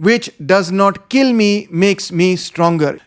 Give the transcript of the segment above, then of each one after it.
which does not kill me makes me stronger।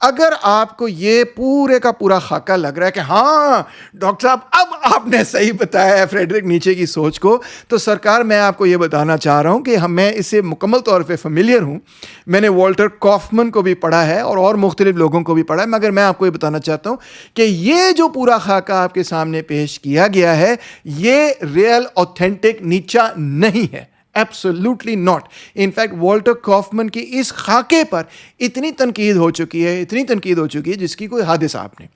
اگر آپ کو یہ پورے کا پورا خاکہ لگ رہا ہے کہ ہاں ڈاکٹر صاحب اب آپ نے صحیح بتایا ہے فریڈرک نیچے کی سوچ کو، تو سرکار میں آپ کو یہ بتانا چاہ رہا ہوں کہ میں اس سے مکمل طور پہ فیملیئر ہوں. میں نے والٹر کافمن کو بھی پڑھا ہے اور مختلف لوگوں کو بھی پڑھا ہے، مگر میں آپ کو یہ بتانا چاہتا ہوں کہ یہ جو پورا خاکہ آپ کے سامنے پیش کیا گیا ہے یہ ریئل اوتھینٹک نیچا نہیں ہے. Absolutely not. In fact Walter کافمن کی اس خاکے پر اتنی تنقید ہو چکی ہے جس کی کوئی حد حساب نہیں.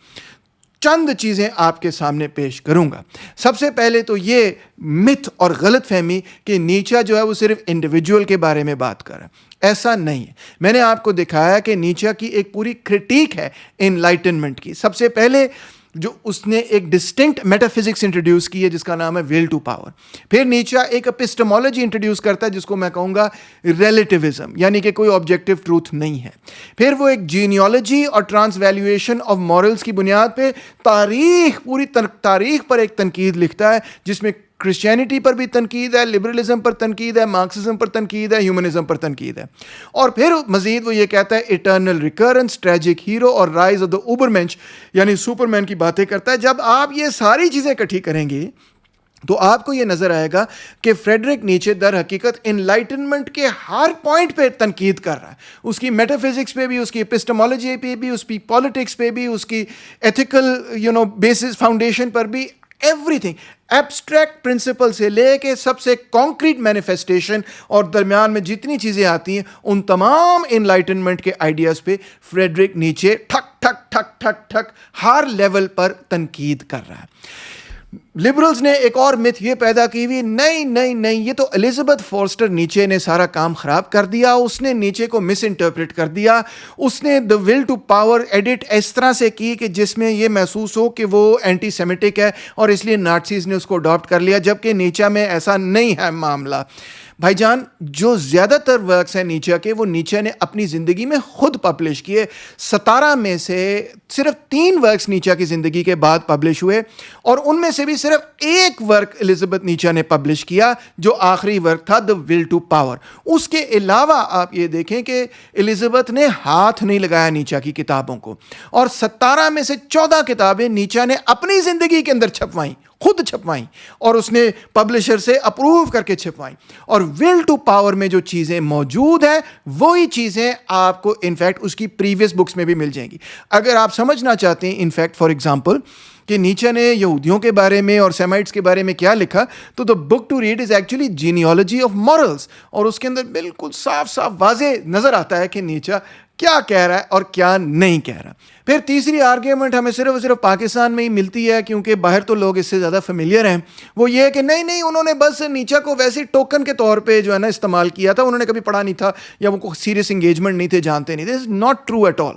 چند چیزیں آپ کے سامنے پیش کروں گا. سب سے پہلے تو یہ متھ اور غلط فہمی کہ نیچا جو ہے وہ صرف انڈیویجول کے بارے میں بات کر رہا ہے. ایسا نہیں ہے. میں نے آپ کو دکھایا کہ نیچا کی ایک پوری کرٹیک ہے انلائٹنمنٹ کی. سب سے پہلے جو اس نے ایک ڈسٹنکٹ میٹا فزکس انٹروڈیوس کی ہے جس کا نام ہے ول ٹو پاور. پھر نیچا ایک اپسٹمولوجی انٹروڈیوس کرتا ہے جس کو میں کہوں گا ریلیٹیوزم، یعنی کہ کوئی آبجیکٹیو ٹروتھ نہیں ہے. پھر وہ ایک جینیالوجی اور ٹرانس ویلیویشن آف مورلز کی بنیاد پہ پوری تاریخ پر ایک تنقید لکھتا ہے جس میں کرسچینٹی پر بھی تنقید ہے، لبرلزم پر تنقید ہے، مارکسزم پر تنقید ہے، ہیومنزم پر تنقید ہے. اور پھر مزید وہ یہ کہتا ہے اٹرنل ریکرنس، ٹریجک ہیرو اور رائز آف دا اوبرمینچ یعنی سپرمین کی باتیں کرتا ہے. جب آپ یہ ساری چیزیں اکٹھی کریں گے تو آپ کو یہ نظر آئے گا کہ فریڈرک نیچے در حقیقت انلائٹنمنٹ کے ہر پوائنٹ پہ تنقید کر رہا ہے. اس کی میٹا فزکس پہ بھی، اس کی اپسٹمولوجی پہ بھی، اس کی پالیٹکس پہ بھی، اس کی ایتھیکل بیسس فاؤنڈیشن پر بھی. ایوری تھنگ ایبسٹریکٹ پرنسپل سے لے کے سب سے کانکریٹ مینیفیسٹیشن اور درمیان میں جتنی چیزیں آتی ہیں ان تمام انلائٹنمنٹ کے آئیڈیاز پہ فریڈرک نیچے ٹھک ٹھک ٹھک ٹھک ٹھک ہر لیول پر تنقید کر رہا ہے. لبرلز نے ایک اور متھ یہ پیدا کی ہوئی، نہیں یہ تو الزبتھ فورسٹر نیچے نے سارا کام خراب کر دیا. اس نے نیچے کو مس انٹرپریٹ کر دیا. اس نے دا ول ٹو پاور ایڈٹ اس طرح سے کی کہ جس میں یہ محسوس ہو کہ وہ اینٹی سیمیٹک ہے اور اس لیے نازیز نے اس کو اڈاپٹ کر لیا، جبکہ نیچا میں ایسا نہیں ہے معاملہ. بھائی جان جو زیادہ تر ورکس ہیں نیچا کے وہ نیچا نے اپنی زندگی میں خود پبلش کیے. 17 میں سے صرف 3 ورکس نیچا کی زندگی کے بعد پبلش ہوئے اور ان میں سے بھی صرف ایک ورک الزبتھ نیچا نے پبلش کیا جو آخری ورک تھا دا ول ٹو پاور. اس کے علاوہ آپ یہ دیکھیں کہ الزبتھ نے ہاتھ نہیں لگایا نیچا کی کتابوں کو اور 17 میں سے 14 کتابیں نیچا نے اپنی زندگی کے اندر چھپوائیں، خود چھپوائیں اور اس نے پبلشر سے اپروو کر کے چھپوائیں. اور ول ٹو پاور میں جو چیزیں موجود ہیں وہی چیزیں آپ کو انفیکٹ اس کی پریویس بکس میں بھی مل جائیں گی. اگر آپ سمجھنا چاہتے ہیں انفیکٹ فار ایگزامپل کہ نیچے نے یہودیوں کے بارے میں اور سیمائٹس کے بارے میں کیا لکھا تو the book to read is actually genealogy of morals اور اس کے اندر بالکل صاف واضح نظر آتا ہے کہ نیچا کیا کہہ رہا ہے اور کیا نہیں کہہ رہا. پھر تیسری آرگیومنٹ ہمیں صرف پاکستان میں ہی ملتی ہے کیونکہ باہر تو لوگ اس سے زیادہ فیملیئر ہیں. وہ یہ ہے کہ نہیں انہوں نے بس نیچا کو ویسے ٹوکن کے طور پہ جو ہے نا استعمال کیا تھا، انہوں نے کبھی پڑھا نہیں تھا یا وہ کوئی سیریس انگیجمنٹ نہیں تھے، جانتے نہیں تھے. This is not true at all.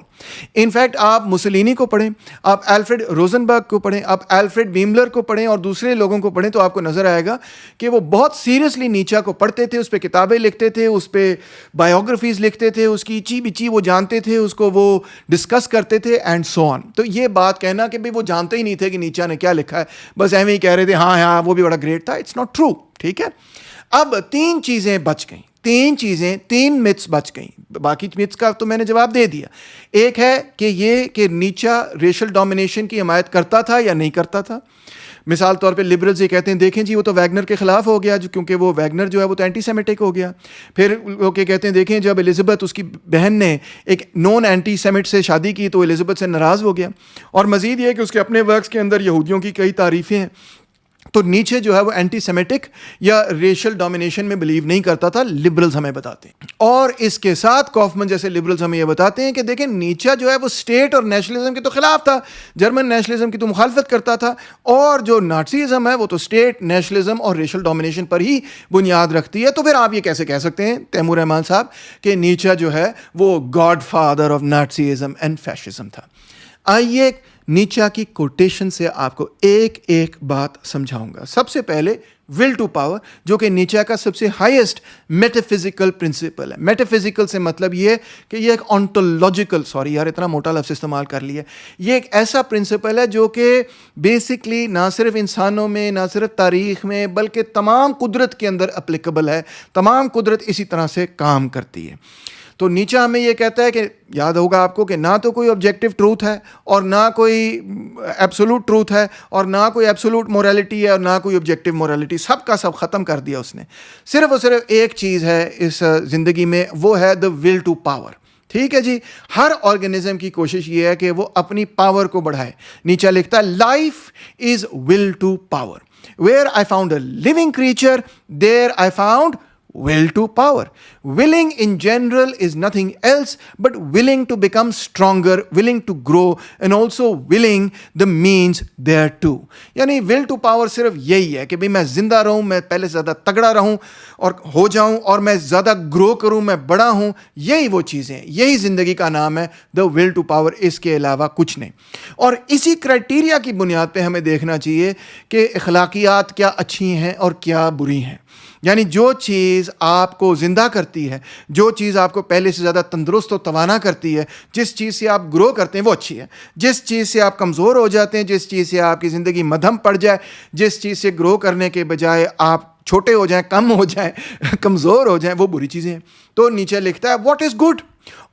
In fact آپ مسولینی کو پڑھیں، آپ الفریڈ روزنبرگ کو پڑھیں، آپ الفریڈ بیملر کو پڑھیں اور دوسرے لوگوں کو پڑھیں تو آپ کو نظر آئے گا کہ وہ بہت سیریسلی نیچا کو پڑھتے تھے، اس پہ کتابیں لکھتے تھے، اس پہ بایوگرافیز لکھتے تھے، اس کی ایچی بچی وہ جانتے تھے، اس کو وہ ڈسکس کرتے تھے اینڈ سو آن. تو یہ بات کہنا کہ وہ جانتے ہی نہیں تھے کہ نیچا نے کیا لکھا ہے، بس ایویں ہی کہہ رہے تھے ہاں وہ بھی بڑا گریٹ تھا، اٹس ناٹ ٹرو. ٹھیک ہے. اب 3 چیزیں بچ گئیں، 3 متس بچ گئیں. باقی متس کا تو میں نے جواب دے دیا. ایک ہے کہ نیچا ریشل ڈومینیشن کی حمایت کرتا تھا یا نہیں کرتا تھا. مثال طور پہ لبرلز یہ کہتے ہیں دیکھیں جی وہ تو ویگنر کے خلاف ہو گیا کیونکہ وہ ویگنر جو ہے وہ تو اینٹی سیمیٹک ہو گیا. پھر لوگ یہ کہتے ہیں دیکھیں جب الزبتھ اس کی بہن نے ایک نون اینٹی سیمٹ سے شادی کی تو الزبتھ سے ناراض ہو گیا. اور مزید یہ کہ اس کے اپنے ورکس کے اندر یہودیوں کی کئی تعریفیں ہیں. تو نیچے جو ہے وہ اینٹی سیمیٹک یا ریشل ڈومینیشن میں بلیو نہیں کرتا تھا، لبرلز ہمیں بتاتے ہیں. اور اس کے ساتھ کافمن جیسے لبرلز ہمیں یہ بتاتے ہیں کہ دیکھیں نیچا جو ہے وہ اسٹیٹ اور نیشنلزم کے تو خلاف تھا، جرمن نیشنلزم کی تو مخالفت کرتا تھا، اور جو نازیزم ہے وہ تو اسٹیٹ نیشنلزم اور ریشل ڈومینیشن پر ہی بنیاد رکھتی ہے. تو پھر آپ یہ کیسے کہہ سکتے ہیں تیمور رحمان صاحب کہ نیچا جو ہے وہ God father of Nazism and fascism تھا. آئیے نیچا کی کوٹیشن سے آپ کو ایک بات سمجھاؤں گا. سب سے پہلے ول ٹو پاور جو کہ نیچا کا سب سے ہائیسٹ میٹافزیکل پرنسپل ہے. میٹافزیکل سے مطلب یہ کہ یہ ایک آنٹولوجیکل، اتنا موٹا لفظ استعمال کر لیا، یہ ایک ایسا پرنسپل ہے جو کہ بیسکلی نہ صرف انسانوں میں، نہ صرف تاریخ میں، بلکہ تمام قدرت کے اندر اپلیکیبل ہے. تمام قدرت اسی طرح سے کام کرتی ہے. تو نیچے ہمیں یہ کہتا ہے کہ یاد ہوگا آپ کو کہ نہ تو کوئی آبجیکٹو ٹروتھ ہے اور نہ کوئی ایبسولوٹ ٹروتھ ہے اور نہ کوئی ایبسولوٹ مورالٹی ہے اور نہ کوئی آبجیکٹو مورالٹی. سب کا سب ختم کر دیا اس نے. صرف اور صرف ایک چیز ہے اس زندگی میں, وہ ہے دا ول ٹو پاور. ٹھیک ہے جی, ہر آرگنزم کی کوشش یہ ہے کہ وہ اپنی پاور کو بڑھائے. نیچے لکھتا ہے life is will to power. Where I found a living creature, there I found will to power. Willing in general is nothing else but willing to become stronger, willing to grow, and also willing the means thereto. یعنی will to power صرف یہی ہے کہ بھئی میں زندہ رہوں, میں پہلے سے زیادہ تگڑا رہوں اور ہو جاؤں, اور میں زیادہ گرو کروں, میں بڑا ہوں. یہی وہ چیزیں, یہی زندگی کا نام ہے the will to power, اس کے علاوہ کچھ نہیں. اور اسی کرائٹیریا کی بنیاد پہ ہمیں دیکھنا چاہیے کہ اخلاقیات کیا اچھی ہیں اور کیا بری ہیں. یعنی جو چیز آپ کو زندہ کرتی ہے, جو چیز آپ کو پہلے سے زیادہ تندرست و توانا کرتی ہے, جس چیز سے آپ گرو کرتے ہیں وہ اچھی ہے. جس چیز سے آپ کمزور ہو جاتے ہیں, جس چیز سے آپ کی زندگی مدھم پڑ جائے, جس چیز سے گرو کرنے کے بجائے آپ چھوٹے ہو جائیں, کم ہو جائیں, کمزور ہو جائیں, وہ بری چیزیں ہیں. تو نیچے لکھتا ہے what is good,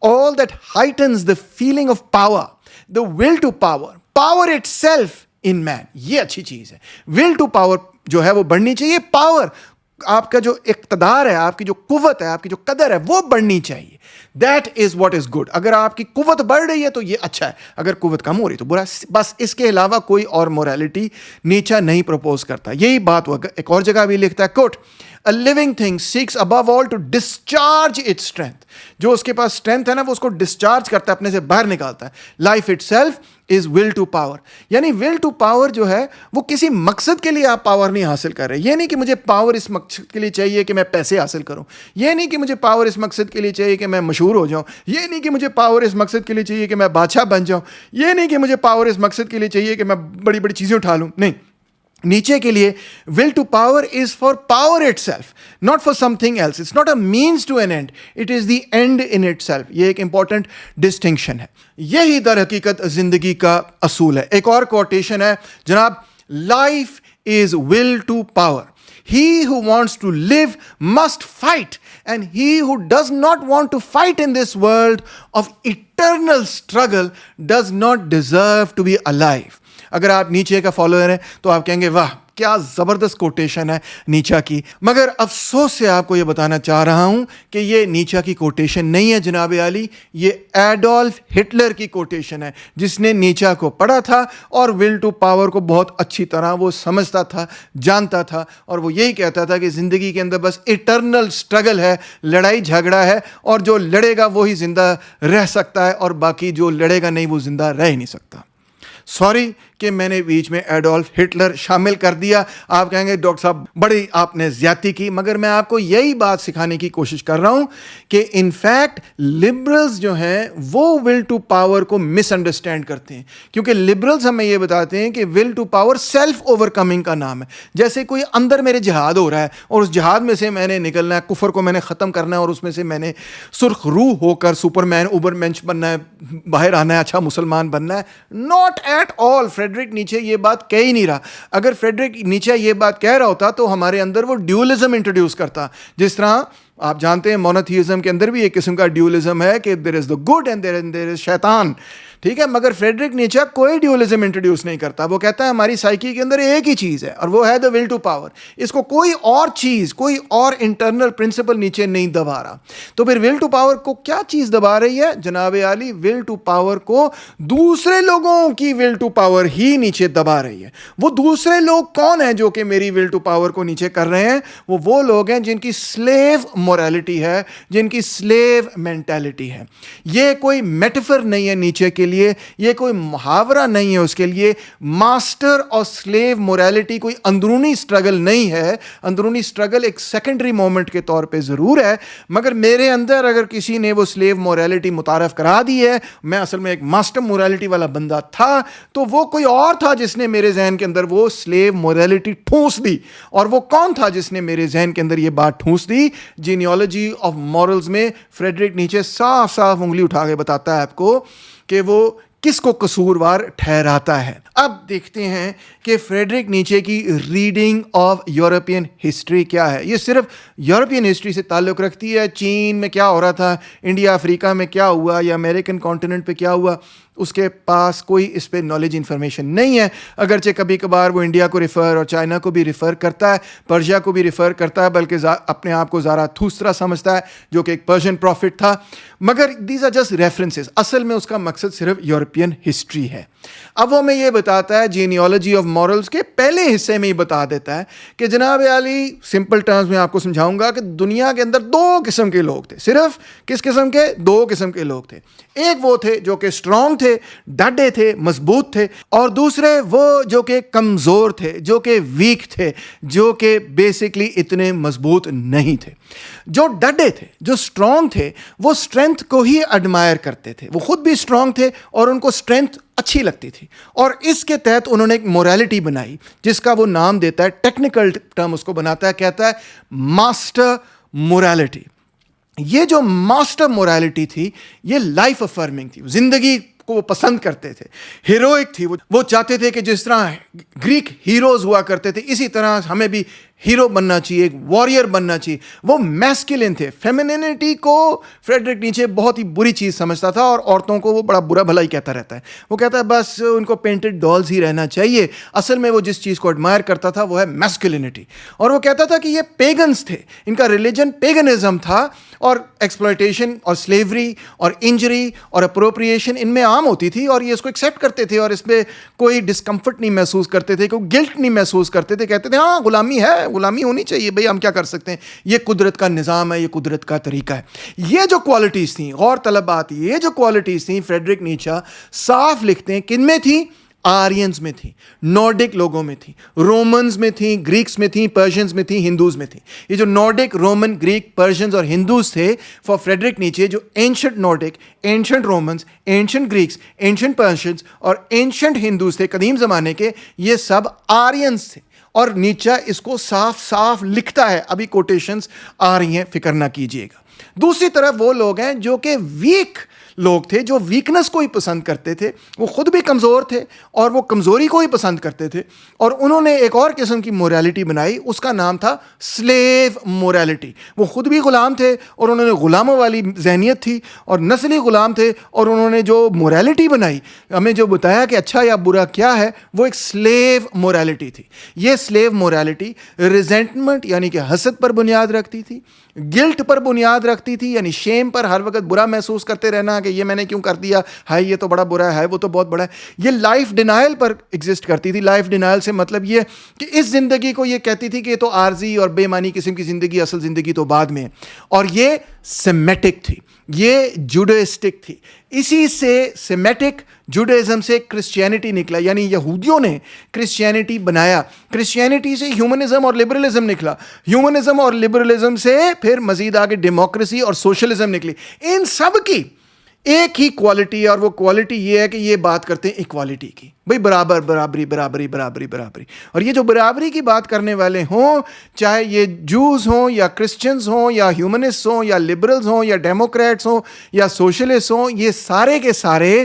all that heightens the feeling of power, the will to power, power itself in man. یہ اچھی چیز ہے. ول ٹو پاور جو ہے وہ بڑھنی چاہیے. پاور, آپ کا جو اقتدار ہے, آپ کی جو قوت ہے, آپ کی جو قدر ہے, وہ بڑھنی چاہیے. That is what is good. اگر آپ کی قوت بڑھ رہی ہے تو یہ اچھا ہے, اگر قوت کم ہو رہی ہے تو برا. بس اس کے علاوہ کوئی اور مورالٹی نیچے نہیں پروپوز کرتا. یہی بات ہوا. ایک اور جگہ بھی لکھتا ہے کوٹ, A living thing seeks above all to discharge its strength. جو اس کے پاس اسٹرینتھ ہے نا, وہ اس کو ڈسچارج کرتا ہے, اپنے سے باہر نکالتا ہے. Life itself is will to power. یعنی will to power جو ہے وہ کسی مقصد کے لیے آپ پاور نہیں حاصل کر رہے. یہ نہیں کہ مجھے پاور اس مقصد کے لیے چاہیے کہ میں پیسے حاصل کروں. یہ نہیں کہ مجھے پاور اس مقصد کے لیے چاہیے کہ میں مشہور ہو جاؤں. یہ نہیں کہ مجھے پاور اس مقصد کے لیے چاہیے کہ میں بادشاہ بن جاؤں. یہ نہیں کہ مجھے پاور اس مقصد کے لیے چاہیے کہ میں بڑی بڑی چیزیں اٹھا لوں. نہیں, نیچے کے لیے will to power is for power itself, not for something else. It's not a means to an end, it is the end in itself. یہ ایک important distinction ہے. یہی در حقیقت زندگی کا اصول ہے. ایک اور کوٹیشن ہے جناب, life is will to power. He who wants to live must fight, and he who does not want to fight in this world of eternal struggle does not deserve to be alive. اگر آپ نیچے کا follower ہیں تو آپ کہیں گے واہ کیا زبردست کوٹیشن ہے نیچا کی. مگر افسوس سے آپ کو یہ بتانا چاہ رہا ہوں کہ یہ نیچا کی کوٹیشن نہیں ہے جناب عالی, یہ ایڈولف ہٹلر کی کوٹیشن ہے, جس نے نیچا کو پڑھا تھا اور ول ٹو پاور کو بہت اچھی طرح وہ سمجھتا تھا, جانتا تھا, اور وہ یہی کہتا تھا کہ زندگی کے اندر بس اٹرنل اسٹرگل ہے, لڑائی جھگڑا ہے, اور جو لڑے گا وہی زندہ رہ سکتا ہے, اور باقی جو لڑے گا نہیں وہ زندہ رہ ہی نہیں سکتا. سوری کہ میں نے بیچ میں ایڈولف ہٹلر شامل کر دیا. آپ کہیں گے ڈاکٹر صاحب بڑی آپ نے زیادتی کی, مگر میں آپ کو یہی بات سکھانے کی کوشش کر رہا ہوں کہ انفیکٹ لبرلز جو ہیں وہ ول ٹو پاور کو مس انڈرسٹینڈ کرتے ہیں, کیونکہ لبرلز ہمیں یہ بتاتے ہیں کہ will to power self over کمنگ کا نام ہے. جیسے کوئی اندر میرے جہاد ہو رہا ہے اور اس جہاد میں سے میں نے نکلنا ہے, کفر کو میں نے ختم کرنا ہے, اور اس میں سے میں نے سرخ روح ہو کر سپر مین اوبر مینچ بننا ہے, باہر آنا ہے, اچھا مسلمان بننا ہے. Not at all. فریڈرک نیچے یہ بات کہہ ہی نہیں رہا. اگر فریڈرک نیچے یہ بات کہہ رہا ہوتا تو ہمارے اندر وہ ڈیولزم انٹروڈیوس کرتا, جس طرح آپ جانتے ہیں مونوتھیزم کے اندر بھی ایک قسم کا ڈیولزم ہے کہ دیر از دا گڈ اینڈ دیر از شیطان. ٹھیک ہے, مگر فریڈرک نیچے کوئی ڈیولزم انٹروڈیوس نہیں کرتا. وہ کہتا ہے ہماری سائیکی کے اندر ایک ہی چیز ہے اور وہ ہے دا ول ٹو پاور. اس کو کوئی اور چیز, کوئی اور انٹرنل پرنسپل نیچے نہیں دبا رہا. تو پھر ول ٹو پاور کو کیا چیز دبا رہی ہے جناب عالی؟ ول ٹو پاور کو دوسرے لوگوں کی ول ٹو پاور ہی نیچے دبا رہی ہے. وہ دوسرے لوگ کون ہیں جو کہ میری ول ٹو پاور کو نیچے کر رہے ہیں؟ وہ لوگ ہیں جن کی سلیو مورالٹی ہے, جن کی سلیو مینٹالٹی ہے. یہ کوئی میٹافر نہیں ہے نیچے کے لیے, یہ کوئی محاورہ نہیں ہے اس کے لیے. ماسٹر اور سلیو مورالٹی کوئی اندرونی سٹرگل نہیں ہے. اندرونی سٹرگل ایک سیکنڈری مومنٹ کے طور پہ ضرور ہے, مگر میرے اندر اگر کسی نے وہ سلیو مورالٹی متعارف کرا دی ہے, میں اصل میں ایک ماسٹر مورالٹی والا بندہ تھا, تو وہ کوئی اور تھا جس نے میرے ذہن کے اندر وہ سلیو مورالٹی ٹھونس دی. اور وہ کون تھا جس نے میرے ذہن کے اندر یہ بات ٹھونس دی؟ جینیالوجی آف مورلز میں فریڈرک نیچے صاف صاف انگلی اٹھا کے بتاتا ہے آپ کو کہ وہ کس کو قصوروار ٹھہراتا ہے. اب دیکھتے ہیں کہ فریڈرک نیچے کی ریڈنگ آف یورپین ہسٹری کیا ہے. یہ صرف یورپین ہسٹری سے تعلق رکھتی ہے. چین میں کیا ہو رہا تھا, انڈیا افریقہ میں کیا ہوا, یا امریکن کانٹیننٹ پہ کیا ہوا, اس کے پاس کوئی اس پہ نالج انفارمیشن نہیں ہے. اگرچہ کبھی کبھار وہ انڈیا کو ریفر اور چائنا کو بھی ریفر کرتا ہے, پرشیا کو بھی ریفر کرتا ہے, بلکہ اپنے آپ کو زاراتھوسٹرا سمجھتا ہے جو کہ ایک پرشین پروفٹ تھا. مگر دیز آر جسٹ ریفرنسز. اصل میں اس کا مقصد صرف یورپین ہسٹری ہے. اب وہ ہمیں یہ بتاتا ہے جینیالوجی آف مورلز کے پہلے حصے میں ہی بتا دیتا ہے کہ جناب علی, سمپل ٹرمز میں آپ کو سمجھاؤں گا کہ دنیا کے اندر 2 قسم کے لوگ تھے. صرف کس قسم کے؟ 2 قسم کے لوگ تھے. ایک وہ تھے جو کہ اسٹرانگ تھے, ڈٹے تھے, مضبوط تھے, اور دوسرے وہ جو کہ کمزور تھے, جو کہ ویک تھے, جو کہ بیسکلی اتنے مضبوط نہیں تھے. جو ڈٹے تھے, جو اسٹرانگ تھے, وہ اسٹرینتھ کو ہی ایڈمائر کرتے تھے. وہ خود بھی اسٹرانگ تھے اور ان کو اسٹرینتھ اچھی لگتی تھی, اور اس کے تحت انہوں نے ایک مورالٹی بنائی جس کا وہ نام دیتا ہے, ٹیکنیکل ٹرم اس کو بناتا ہے, کہتا ہے ماسٹر مورالٹی. یہ جو ماسٹر مورالٹی تھی یہ لائف افرمنگ تھی. زندگی کو وہ پسند کرتے تھے, ہیروئک تھی. وہ چاہتے تھے کہ جس طرح گریک ہیروز ہوا کرتے تھے اسی طرح ہمیں بھی ہیرو بننا چاہیے, ایک وارئر بننا چاہیے. وہ میسکلن تھے. فیمینینٹی کو فریڈرک نیچے بہت ہی بری چیز سمجھتا تھا, اور عورتوں کو وہ بڑا برا بھلا ہی کہتا رہتا ہے. وہ کہتا ہے بس ان کو پینٹڈ ڈالز ہی رہنا چاہیے. اصل میں وہ جس چیز کو ایڈمائر کرتا تھا وہ ہے میسکلینٹی. اور وہ کہتا تھا کہ یہ پیگنز تھے, ان کا ریلیجن پیگنزم تھا, اور ایکسپلائٹیشن اور سلیوری اور انجری اور اپروپریشن ان میں عام ہوتی تھی, اور یہ اس کو ایکسیپٹ کرتے تھے, اور اس میں کوئی ڈسکمفرٹ نہیں محسوس کرتے تھے, کوئی گلٹ نہیں محسوس کرتے تھے. کہتے تھے ہاں غلامی ہے, غلامی ہونی چاہیے بھئی, ہم کیا کر سکتے ہیں, یہ قدرت کا نظام ہے, یہ قدرت کا طریقہ ہے. یہ جو کوالٹیز تھیں, غور طلب بات, یہ جو کوالٹیز تھیں فریڈرک نیچے صاف لکھتے ہیں کن میں تھیں؟ آرینز میں تھیں, نارڈک لوگوں میں تھیں, رومنز میں تھیں, گریکس میں تھیں, پرشینز میں تھیں, ہندوز میں تھیں. یہ جو نارڈک, رومن, گریک, پرشینز اور ہندوز تھے فار فریڈرک نیچے, جو ancient Nordic, ancient Romans, ancient Greeks, ancient Persians اور اینشنٹ ہندوز تھے قدیم زمانے کے, یہ سب آرینز تھے. اور نیچے اس کو صاف صاف لکھتا ہے. ابھی کوٹیشنز آ رہی ہیں, فکر نہ کیجیے گا. دوسری طرف وہ لوگ ہیں جو کہ ویک لوگ تھے, جو ویکنس کو ہی پسند کرتے تھے. وہ خود بھی کمزور تھے اور وہ کمزوری کو ہی پسند کرتے تھے, اور انہوں نے ایک اور قسم کی مورالٹی بنائی, اس کا نام تھا سلیو مورالٹی. وہ خود بھی غلام تھے اور انہوں نے غلاموں والی ذہنیت تھی, اور نسلی غلام تھے, اور انہوں نے جو مورالٹی بنائی, ہمیں جو بتایا کہ اچھا یا برا کیا ہے, وہ ایک سلیو مورالٹی تھی. یہ سلیو مورالٹی ریزنٹمنٹ یعنی کہ حسد پر بنیاد رکھتی تھی, گلٹ پر بنیاد رکھتی تھی, یعنی شیم پر, ہر وقت برا محسوس کرتے رہنا کہ یہ میں نے کیوں کر دیا, ہے یہ تو بڑا برا ہے, وہ تو بہت بڑا ہے. یہ لائف ڈینائل پر ایگزسٹ کرتی تھی. لائف ڈینائل سے مطلب یہ کہ اس زندگی کو یہ کہتی تھی کہ یہ تو عارضی اور بے معنی قسم کی زندگی, اصل زندگی تو بعد میں ہے. اور یہ سیمیٹک تھی, یہ جوڈائسٹک تھی. اسی سے سیمیٹک جوڈائزم سے کرسچینٹی نکلا, یعنی یہودیوں نے کرسچینٹی بنایا. کرسچینٹی سے ہیومنزم اور لبرلزم نکلا, ہیومنزم اور لبرلزم سے پھر مزید آگے ڈیموکریسی اور سوشلزم نکلی. ان سب کی ایک ہی کوالٹی ہے, اور وہ کوالٹی یہ ہے کہ یہ بات کرتے ہیں ایکوالٹی کی. بھئی برابر, برابری, برابری, برابری, برابری. اور یہ جو برابری کی بات کرنے والے ہوں, چاہے یہ جوز ہوں یا کرسچنز ہوں یا ہیومنسٹ ہوں یا لبرلز ہوں یا ڈیموکریٹس ہوں یا سوشلسٹ ہوں, یہ سارے کے سارے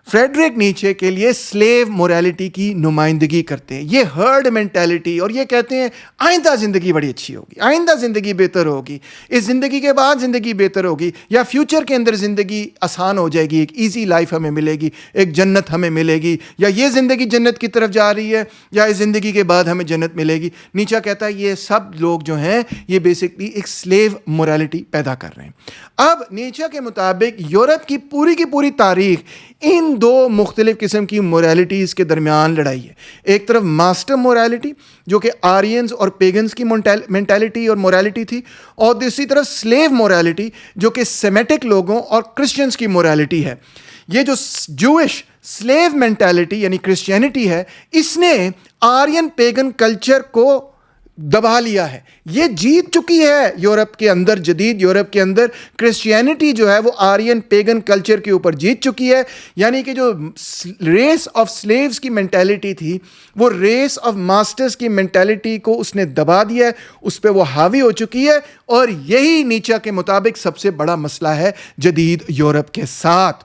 فریڈرک نیچے کے لیے سلیو مورالٹی کی نمائندگی کرتے ہیں. یہ ہرڈ مینٹیلٹی, اور یہ کہتے ہیں آئندہ زندگی بڑی اچھی ہوگی, آئندہ زندگی بہتر ہوگی, اس زندگی کے بعد زندگی بہتر ہوگی, یا فیوچر کے اندر زندگی آسان ہو جائے گی, ایک ایزی لائف ہمیں ملے گی, ایک جنت ہمیں ملے گی, یا یہ زندگی جنت کی طرف جا رہی ہے, یا اس زندگی کے بعد ہمیں جنت ملے گی. نیچے کہتا ہے یہ سب لوگ جو ہیں یہ بیسکلی ایک سلیو مورالٹی پیدا کر رہے ہیں. اب نیچے کے مطابق یورپ کی پوری تاریخ ان 2 مختلف قسم کی مورالٹیز کے درمیان لڑائی ہے. ایک طرف ماسٹر مورالٹی جو کہ آرینز اور پیگنز کی مینٹیلٹی اور مورالٹی تھی, اور دوسری طرف سلیو مورالٹی جو کہ سیمیٹک لوگوں اور کرسچنز کی مورالٹی ہے. یہ جو جوئش سلیو مینٹیلٹی یعنی کرسچینٹی ہے, اس نے آرین پیگن کلچر کو دبا لیا ہے. یہ جیت چکی ہے یورپ کے اندر, جدید یورپ کے اندر کرسچینٹی جو ہے وہ آرین پیگن کلچر کے اوپر جیت چکی ہے. یعنی کہ جو ریس آف سلیوز کی مینٹیلٹی تھی, وہ ریس آف ماسٹرز کی مینٹیلٹی کو اس نے دبا دیا ہے, اس پہ وہ حاوی ہو چکی ہے. اور یہی نیچے کے مطابق سب سے بڑا مسئلہ ہے جدید یورپ کے ساتھ.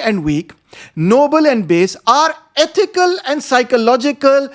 and weak, noble and base are ethical and psychological,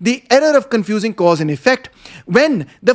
the error of confusing cause and effect when the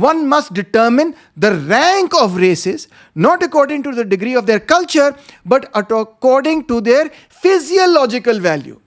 one must determine the rank of races not according to the degree of their culture but according to their physiological value.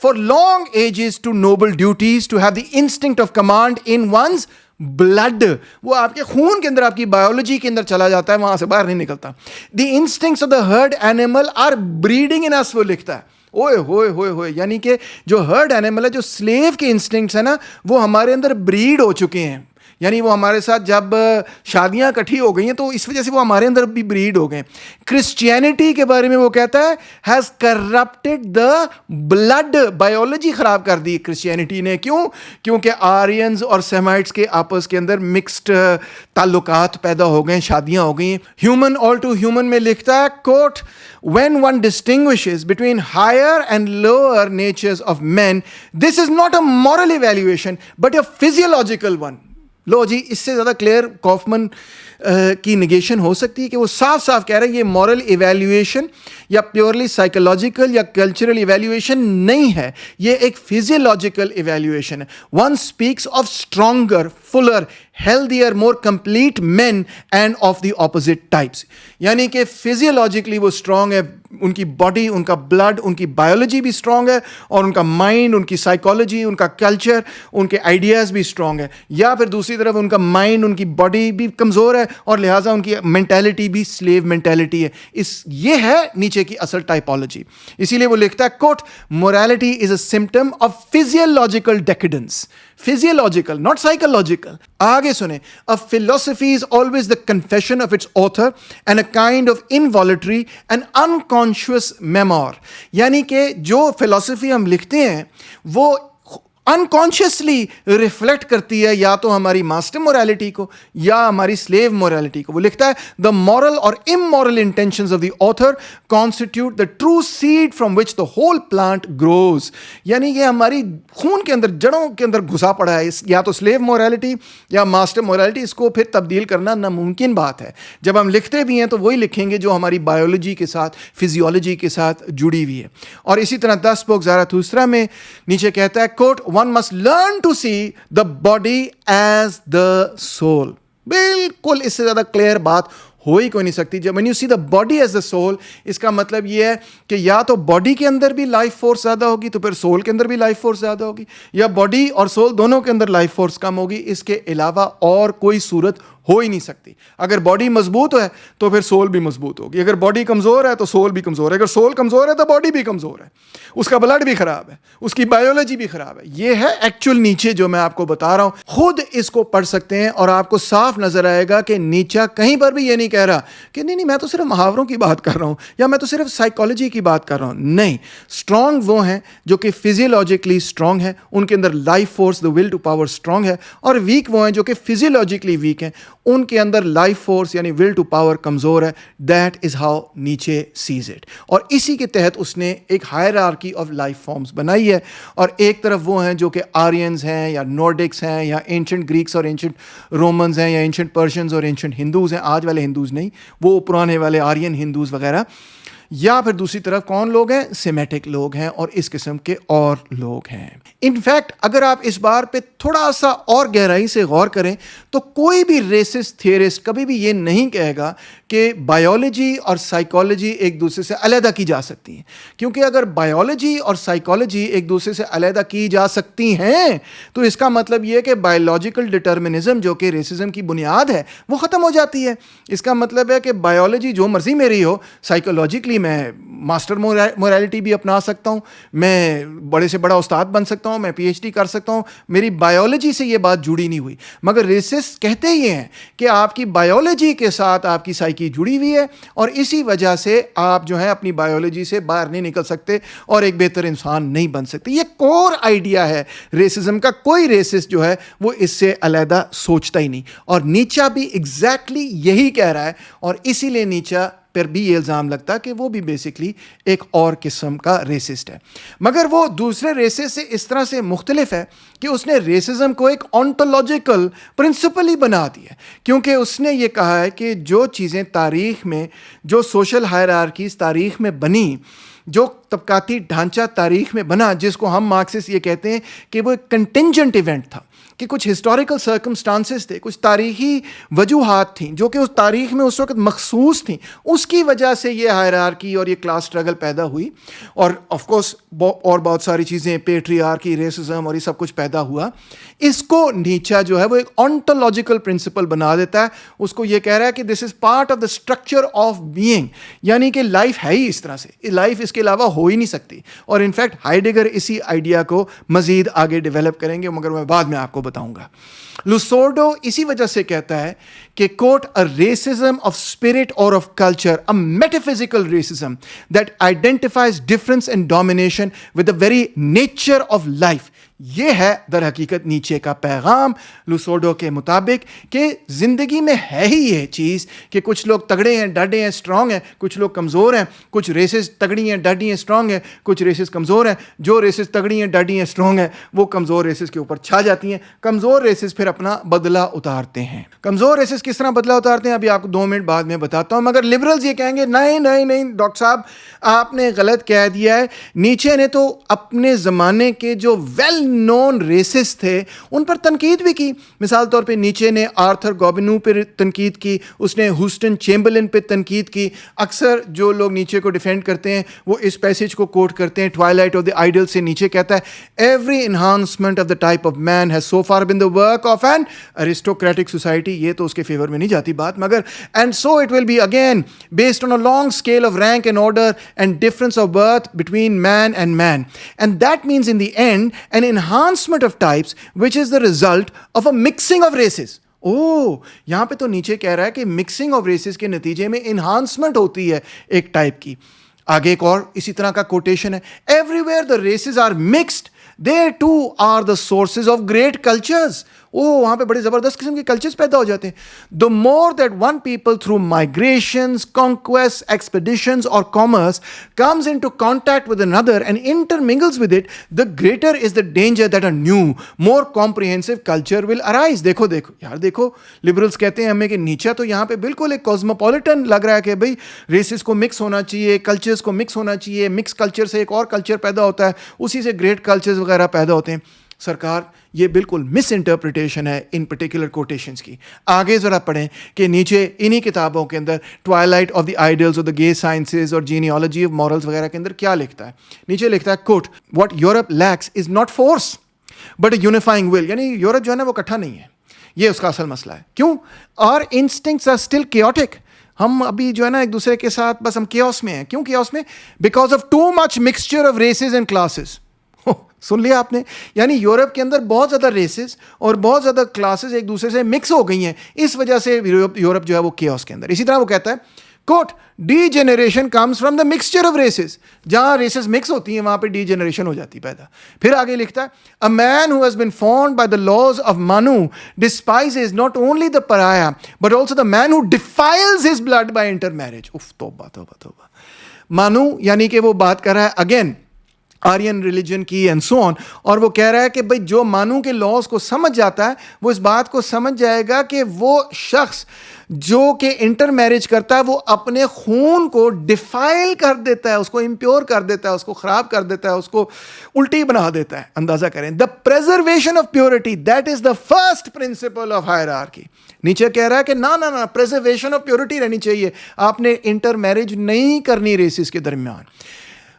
for long ages to noble duties to have the instinct of command in one's blood, وہ آپ کے خون کے اندر, آپ کی biology کے اندر چلا جاتا ہے, وہاں سے باہر نہیں نکلتا. The instincts of the herd animal are breeding in us, وہ لکھتا ہے. اوئے ہوئے ہوئے ہوئے, یعنی کہ جو ہرڈ اینیمل ہے, جو سلیو کے انسٹنکٹس ہیں نا, وہ ہمارے اندر بریڈ ہو چکے ہیں. یعنی وہ ہمارے ساتھ جب شادیاں اکٹھی ہو گئی ہیں تو اس وجہ سے وہ ہمارے اندر بھی بریڈ ہو گئے. کرسچینٹی کے بارے میں وہ کہتا ہے has corrupted the blood, biology خراب کر دی کرسچینٹی نے. کیوں؟ کیونکہ آرینز اور سیمائٹس کے آپس کے اندر مکسڈ تعلقات پیدا ہو گئے, شادیاں ہو گئی ہیں. ہیومن آل ٹو ہیومن میں لکھتا ہے کوٹ, when one distinguishes between higher and lower natures of men, this is not a moral evaluation but a physiological one. لو جی, اس سے زیادہ کلیئر کافمن کی نگیشن ہو سکتی ہے کہ وہ صاف صاف کہہ رہے ہیں یہ مورل ایویلیویشن یا پیورلی سائیکولوجیکل یا کلچرل ایویلیویشن نہیں ہے, یہ ایک فزیولوجیکل ایویلیویشن ہے. One speaks of stronger, fuller, healthier, more complete men and of the opposite types. یعنی کہ فزیولوجیکلی وہ اسٹرانگ ہے, ان کی باڈی, ان کا بلڈ, ان کی بایولوجی بھی اسٹرانگ ہے, اور ان کا مائنڈ, ان کی سائیکالوجی, ان کا کلچر, ان کے آئیڈیاز بھی اسٹرانگ ہے. یا پھر دوسری طرف ان کا مائنڈ, ان کی باڈی بھی کمزور ہے, اور لہٰذا ان کی مینٹیلٹی بھی سلیو مینٹیلٹی ہے. یہ ہے نیچے کی اصل ٹائپولوجی. اسی لیے وہ لکھتا ہے کوٹ, morality is a symptom of physiological decadence. Physiological, not psychological. آگے سنیں, a philosophy is always the confession of its author and a kind of involuntary and unconscious memoir. یعنی کہ جو فلسفی ہم لکھتے ہیں وہ انکانشیسلی ریفلیکٹ کرتی ہے یا تو ہماری ماسٹر موریلٹی کو یا ہماری سلیو موریلٹی کو. وہ لکھتا ہے دا مورل اور immoral intentions of the author constitute the true seed from which the whole plant grows. یعنی یہ ہماری خون کے اندر, جڑوں کے اندر گھسا پڑا ہے, یا تو سلیو موریلٹی یا ماسٹر موریلٹی. اس کو پھر تبدیل کرنا ناممکن بات ہے. جب ہم لکھتے بھی ہیں تو وہی لکھیں گے جو ہماری بایولوجی کے ساتھ, فزیولوجی کے ساتھ جڑی ہوئی ہے. اور اسی طرح 10 بک زاراتھوسٹرا میں نیچے کہتا ہے کوٹ, one must learn to see the body as the soul. بالکل اس سے زیادہ کلیئر بات ہو ہی کوئی نہیں سکتی. جب when you see the body as the soul, اس کا مطلب یہ ہے کہ یا تو باڈی کے اندر بھی لائف فورس زیادہ ہوگی تو پھر سول کے اندر بھی لائف فورس زیادہ ہوگی, یا باڈی اور سول دونوں کے اندر لائف فورس کم ہوگی. اس کے علاوہ اور کوئی صورت ہو ہی نہیں سکتی. اگر باڈی مضبوط ہے تو پھر سول بھی مضبوط ہوگی, اگر باڈی کمزور ہے تو سول بھی کمزور ہے, اگر سول کمزور ہے تو باڈی بھی کمزور ہے, اس کا بلڈ بھی خراب ہے, اس کی بایولوجی بھی خراب ہے. یہ ہے ایکچوئل نیچے جو میں آپ کو بتا رہا ہوں. خود اس کو پڑھ سکتے ہیں اور آپ کو صاف نظر آئے گا کہ نیچے کہیں پر بھی یہ نہیں کہہ رہا کہ نہیں میں تو صرف محاوروں کی بات کر رہا ہوں یا میں تو صرف سائیکالوجی کی بات کر رہا ہوں. نہیں, اسٹرانگ وہ ہیں جو کہ فزیولوجیکلی اسٹرانگ ہیں, ان کے اندر life force, the will to power strong ہے. اور ویک وہ ہیں جو کہ فزیولوجیکلی ویک ہیں, ان کے اندر لائف فورس یعنی ول ٹو پاور کمزور ہے. دیٹ از ہاؤ نیچے سیز اٹ. اور اسی کے تحت اس نے ایک ہائرارکی آف لائف فارمز بنائی ہے. اور ایک طرف وہ ہیں جو کہ آرینز ہیں یا نورڈکس ہیں یا اینشنٹ گریکس اور اینشنٹ رومنز ہیں یا اینشنٹ پرشنز اور اینشنٹ ہندوز ہیں. آج والے ہندوز نہیں, وہ پرانے والے آرین ہندوز وغیرہ. یا پھر دوسری طرف کون لوگ ہیں؟ سیمیٹک لوگ ہیں اور اس قسم کے اور لوگ ہیں. انفیکٹ اگر آپ اس بار پہ تھوڑا سا اور گہرائی سے غور کریں تو کوئی بھی ریسسٹ تھیورسٹ کبھی بھی یہ نہیں کہے گا کہ بایولوجی اور سائیکالوجی ایک دوسرے سے علیحدہ کی جا سکتی ہیں. کیونکہ اگر بایولوجی اور سائیکالوجی ایک دوسرے سے علیحدہ کی جا سکتی ہیں تو اس کا مطلب یہ ہے کہ بایولوجیکل ڈٹرمنزم جو کہ ریسزم کی بنیاد ہے وہ ختم ہو جاتی ہے. اس کا مطلب ہے کہ بایولوجی جو مرضی میری ہو, سائیکالوجیکلی میں ماسٹر موریلٹی بھی اپنا سکتا ہوں, میں بڑے سے بڑا استاد بن سکتا ہوں, میں پی ایچ ڈی کر سکتا ہوں, میری بایولوجی سے یہ بات جڑی نہیں ہوئی. مگر ریسسٹ کہتے ہی ہیں کہ آپ کی بایولوجی کے ساتھ آپ کی سائیکی جڑی ہوئی ہے اور اسی وجہ سے آپ جو ہیں اپنی بایولوجی سے باہر نہیں نکل سکتے اور ایک بہتر انسان نہیں بن سکتے. یہ کور آئیڈیا ہے ریسزم کا. کوئی ریسسٹ جو ہے وہ اس سے علیحدہ سوچتا ہی نہیں. اور نیچا بھی ایگزیکٹلی یہی کہہ رہا ہے, اور اسی لیے نیچا پر بھی یہ الزام لگتا کہ وہ بھی بیسکلی ایک اور قسم کا ریسسٹ ہے. مگر وہ دوسرے ریسس سے اس طرح سے مختلف ہے کہ اس نے ریسزم کو ایک آنٹولوجیکل پرنسپل ہی بنا دیا, کیونکہ اس نے یہ کہا ہے کہ جو چیزیں تاریخ میں, جو سوشل ہائرارکیز تاریخ میں بنی, جو طبقاتی ڈھانچہ تاریخ میں بنا, جس کو ہم مارکسسٹ یہ کہتے ہیں کہ وہ ایک کنٹینجنٹ ایونٹ تھا, کہ کچھ ہسٹوریکل سرکمسٹانسز تھے, کچھ تاریخی وجوہات تھیں جو کہ اس تاریخ میں اس وقت مخصوص تھیں, اس کی وجہ سے یہ ہائرارکی اور یہ کلاس سٹرگل پیدا ہوئی. اور آف کورس اور بہت ساری چیزیں, پیٹریارکی, ریسزم اور یہ سب کچھ پیدا ہوا. اس کو نیچا جو ہے وہ ایک آنٹولوجیکل پرنسپل بنا دیتا ہے. اس کو یہ کہہ رہا ہے کہ this is part of the structure of being, یعنی کہ لائف ہے ہی اس طرح سے, لائف اس کے علاوہ ہو ہی نہیں سکتی. اور انفیکٹ ہائیڈگر اسی آئیڈیا کو مزید آگے ڈیولپ کریں گے, مگر میں بعد میں آپ کو بتاؤں گا. لوسورڈو اسی وجہ سے کہتا ہے کہ کوٹ a racism of spirit or of culture, a metaphysical racism that identifies difference and domination with the very nature of life. یہ ہے در حقیقت نیچے کا پیغام لوسورڈو کے مطابق, کہ زندگی میں ہے ہی یہ چیز کہ کچھ لوگ تگڑے ہیں, ڈاڈے ہیں, اسٹرانگ ہیں, کچھ لوگ کمزور ہیں, کچھ ریسز تگڑی ہیں, ڈاڈی ہیں, اسٹرانگ ہیں, کچھ ریسز کمزور ہیں. جو ریسز تگڑی ہیں, ڈاڈی ہیں, اسٹرانگ ہیں, وہ کمزور ریسز کے اوپر چھا جاتی ہیں. کمزور ریسز پھر اپنا بدلہ اتارتے ہیں. کمزور ریسز کس طرح بدلہ اتارتے ہیں ابھی آپ کو 2 منٹ بعد میں بتاتا ہوں. مگر لبرلز یہ کہیں گے نہیں نہیں نہیں ڈاکٹر صاحب آپ نے غلط کہہ دیا ہے. نیچے نے تو اپنے زمانے کے جو ویل نون ریسز تھے ان پر تنقید بھی کی. مثال طور پہ نیچے نے آرتھر گوبینو پر تنقید کی, اس نے ہیوسٹن چیمبرلن پہ تنقید کی. اکثر جو لوگ نیچے کو ڈیفینڈ کرتے ہیں وہ اس پیسیج کو کوٹ کرتے ہیں ٹوائلائٹ آف دی آئیڈل سے. نیچے کہتا ہے every enhancement of the type of man has so far been the work of an aristocratic society. یہ تو اس کے فیور میں نہیں جاتی بات, مگر and so it will be again based on a long scale of rank and order and difference of birth between man and man, and that means in the end an enhancement of types which is the result of a mixing of races. یہاں پہ تو نیچے کہہ رہا ہے کہ mixing of races کے نتیجے میں انہانسمنٹ ہوتی ہے ایک ٹائپ کی. آگے ایک اور اسی طرح کا کوٹیشن ہے, every where the races are mixed they too are the sources of great cultures. وہاں پہ بڑے زبردست قسم کے کلچرز پیدا ہو جاتے ہیں. The more that one people through migrations, conquests, expeditions or commerce comes into contact with another and intermingles with it, the greater is the danger that a new, more comprehensive culture will arise. دیکھو یار دیکھو, liberals کہتے ہیں ہمیں کہ نیچے تو یہاں پہ بالکل ایک کاسموپولیٹن لگ رہا ہے کہ بھئی ریسز کو مکس ہونا چاہیے, کلچرز کو مکس ہونا چاہیے, مکس کلچر سے ایک اور کلچر پیدا ہوتا ہے, اسی سے گریٹ کلچرز وغیرہ پیدا ہوتے ہیں. سرکار یہ بالکل مس انٹرپریٹیشن ہے ان پرٹیکولر کوٹیشنز کی. آگے ذرا پڑھیں کہ نیچے انہی کتابوں کے اندر ٹوائلائٹ آف دی آئیڈلز اور دا گے سائنسز اور جینیالوجی آف مورلز وغیرہ کے اندر کیا لکھتا ہے. نیچے لکھتا ہے quote what Europe lacks is not force but a unifying will, یعنی یورپ جو ہے نا وہ اکٹھا نہیں ہے, یہ اس کا اصل مسئلہ ہے. کیوں؟ Our instincts are still chaotic. ہم ابھی جو ہے نا ایک دوسرے کے ساتھ بس ہم کیوس میں ہیں. کیوں کیوس میں؟ Because of too much mixture of races and classes. سن لیا آپ نے, یعنی یورپ کے اندر بہت زیادہ ریسز اور بہت زیادہ کلاسز ایک دوسرے سے مکس ہو گئی ہیں, اس وجہ سے یورپ جو ہے وہ کیوس کے اندر. اسی طرح وہ کہتا ہے quote degeneration comes from the mixture of races. جہاں ریسز مکس ہوتی ہیں وہاں پہ ڈی جنریشن ہو جاتی پیدا. پھر آگے لکھتا ہے a man who has been formed by the laws of Manu despises not only the pariah but also the man who defiles his blood by intermarriage. توبہ توبہ توبہ. منو یعنی کہ وہ بات کر رہا ہے اگین آرین ریلیجن کی اینڈ سو آن, اور وہ کہہ رہا ہے کہ بھئی جو مانو کے لاز کو سمجھ جاتا ہے وہ اس بات کو سمجھ جائے گا کہ وہ شخص جو کہ انٹر میرج کرتا ہے وہ اپنے خون کو ڈیفائل کر دیتا ہے, اس کو امپیور کر دیتا ہے, اس کو خراب کر دیتا ہے, اس کو الٹی بنا دیتا ہے. اندازہ کریں, the preservation of purity that is the first principle of hierarchy. Nietzsche کہہ رہا ہے کہ نہ پریزرویشن آف پیورٹی رہنی چاہیے, آپ نے انٹر میرج نہیں کرنی ریسز کے درمیان.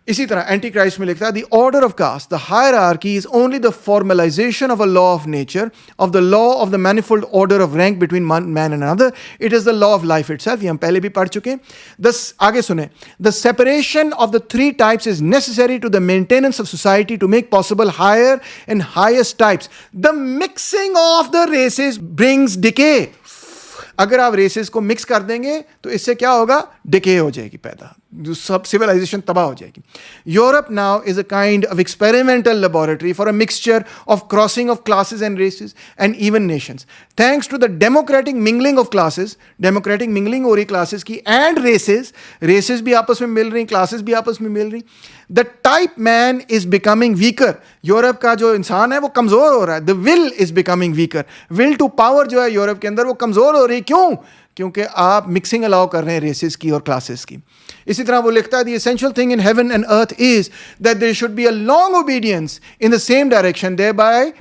اسی طرح اینٹی کرائسٹ میں لکھتا ہے the order of caste the hierarchy is only the formalisation of a law of nature of the law of the manifold order of rank between man and other. It is the law of life itself. یہ ہم پہلے بھی پڑھ چکے ہیں. آگے سنیں, the separation of the 3 types is necessary to the maintenance of society to make possible higher and highest types. The mixing of the races brings decay. اگر آپ ریسز کو مکس کر دیں گے تو اس سے کیا ہوگا؟ ڈکے ہو جائے گی پیدا, جو سب سویلائزیشن تباہ ہو جائے گی. Europe now is a kind of experimental laboratory for a mixture of crossing of classes and races and even nations thanks to the democratic mingling of classes. Democratic mingling ہو رہی کلاسز کی and races بھی آپس میں مل رہی, classes بھی آپس میں مل رہی. The type man is becoming weaker. Europe کا جو انسان ہے وہ کمزور ہو رہا ہے. The will is becoming weaker. Will to power جو ہے یورپ کے اندر وہ کمزور ہو رہی. کیوں؟ کیونکہ آپ مکسنگ الاؤ کر رہے ہیں ریسز کی اور کلاسز کی. اسی طرح وہ لکھتا ہے دی essential thing in heaven and earth is that there should be a long obedience in the same direction, thereby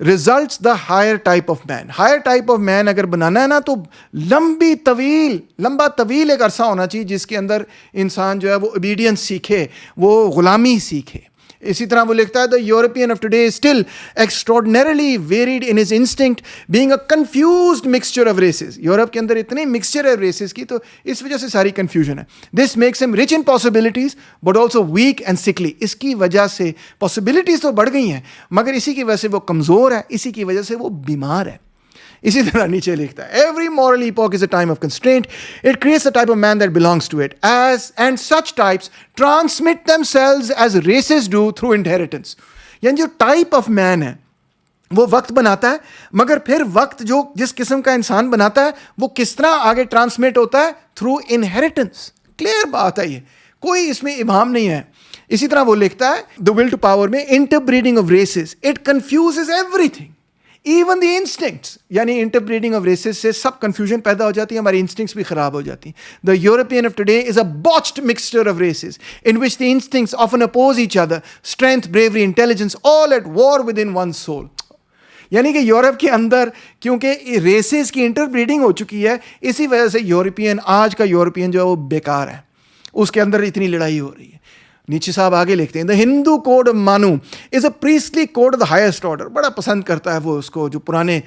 results the higher type of man. higher type of man اگر بنانا ہے نا تو لمبا طویل ایک عرصہ ہونا چاہیے جس کے اندر انسان جو ہے وہ obedience سیکھے, وہ غلامی سیکھے. اسی طرح وہ لکھتا ہے, the European of today is still extraordinarily varied in his instinct, being a confused mixture of races. Europe کے اندر اتنی مکسچر ہے ریسز کی, تو اس وجہ سے ساری کنفیوژن ہے. This makes him rich in possibilities but also weak and sickly. اس کی وجہ سے پاسبلٹیز تو بڑھ گئی ہیں, مگر اسی کی وجہ سے وہ کمزور ہے, اسی کی وجہ سے وہ بیمار ہے. اسی طرح نیچے لکھتا ہے, every moral epoch is a time of constraint. It creates a type of man that belongs to it, and such types transmit themselves as races do through inheritance. یعنی جو ٹائپ آف مین ہے وہ وقت بناتا ہے, مگر پھر وقت جو جس قسم کا انسان بناتا ہے وہ کس طرح آگے ٹرانسمٹ ہوتا ہے, تھرو انہیریٹنس. کلیئر بات ہے, یہ کوئی اس میں ابہام نہیں ہے. اسی طرح وہ لکھتا ہے, the will to power میں interbreeding of races, it confuses everything. Even the instincts, یعنی انٹر بریڈنگ آف ریسز سے سب کنفیوژن پیدا ہو جاتی ہے, ہماری انسٹنکٹس بھی خراب ہو جاتی ہیں. The European of today is a botched mixture of races in which the instincts often oppose each other, strength, bravery, intelligence, all at war within one's soul. یعنی کہ یورپ کے اندر کیونکہ ریسز کی انٹر بریڈنگ ہو چکی ہے, اسی وجہ سے یورپین, آج کا یورپین جو ہے وہ بیکار ہے, اس کے اندر اتنی لڑائی ہو رہی ہے. نیچے صاحب آگے لکھتے ہیں, دا ہندو code of Manu is a priestly code of the highest order. بڑا پسند کرتا ہے وہ اس کو, جو پرانے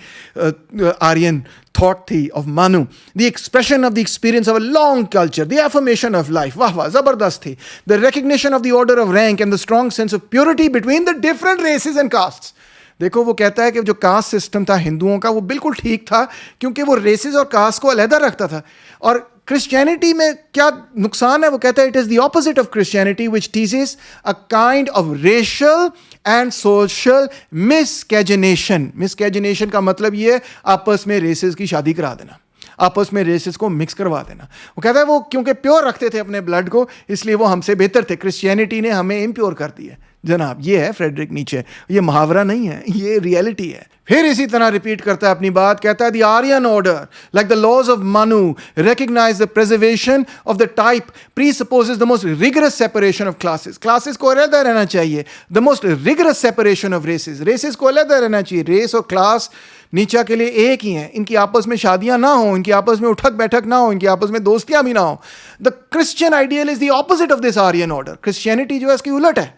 آرین تھاٹ تھی of Manu, the expression of the experience of a long culture, the affirmation of life. واہ واہ, زبردست تھی. The recognition of the order of rank and the strong sense of purity between the different races and castes. دیکھو وہ کہتا ہے کہ جو کاسٹ سسٹم تھا ہندوؤں کا وہ بالکل ٹھیک تھا, کیونکہ وہ ریسز اور کاسٹ کو علیحدہ رکھتا تھا. اور کرسچینٹی میں کیا نقصان ہے, وہ کہتا ہے it is the opposite of Christianity which teaches a kind of racial and social miscegenation. Miscegenation کا مطلب یہ ہے آپس میں ریسز کی شادی کرا دینا, آپس میں ریسز کو مکس کروا دینا. وہ کہتا ہے وہ کیونکہ پیور رکھتے تھے اپنے بلڈ کو, اس لیے وہ ہم سے بہتر تھے. کرسچینٹی نے ہمیں امپیور کر دیا. جناب یہ ہے فریڈرک نیچے, یہ محاورہ نہیں ہے, یہ ریئلٹی ہے. پھر اسی طرح ریپیٹ کرتا ہے اپنی بات, کہتا ہے the Aryan order like the laws of Manu recognise the preservation of the type presupposes the most rigorous separation of classes. Classes کو علیحدہ رہنا چاہیے. The most rigorous separation of races, races کو علیحدہ رہنا چاہیے. ریس اور کلاس نیچا کے لیے ایک ہی ہیں, ان کی آپس میں شادیاں نہ ہوں, ان کی آپس میں اٹھک بیٹھک نہ ہو, ان کی آپس میں دوستیاں بھی نہ ہوں. The Christian ideal is the opposite of this Aryan order. Christianity جو ہے اس کی الٹ ہے.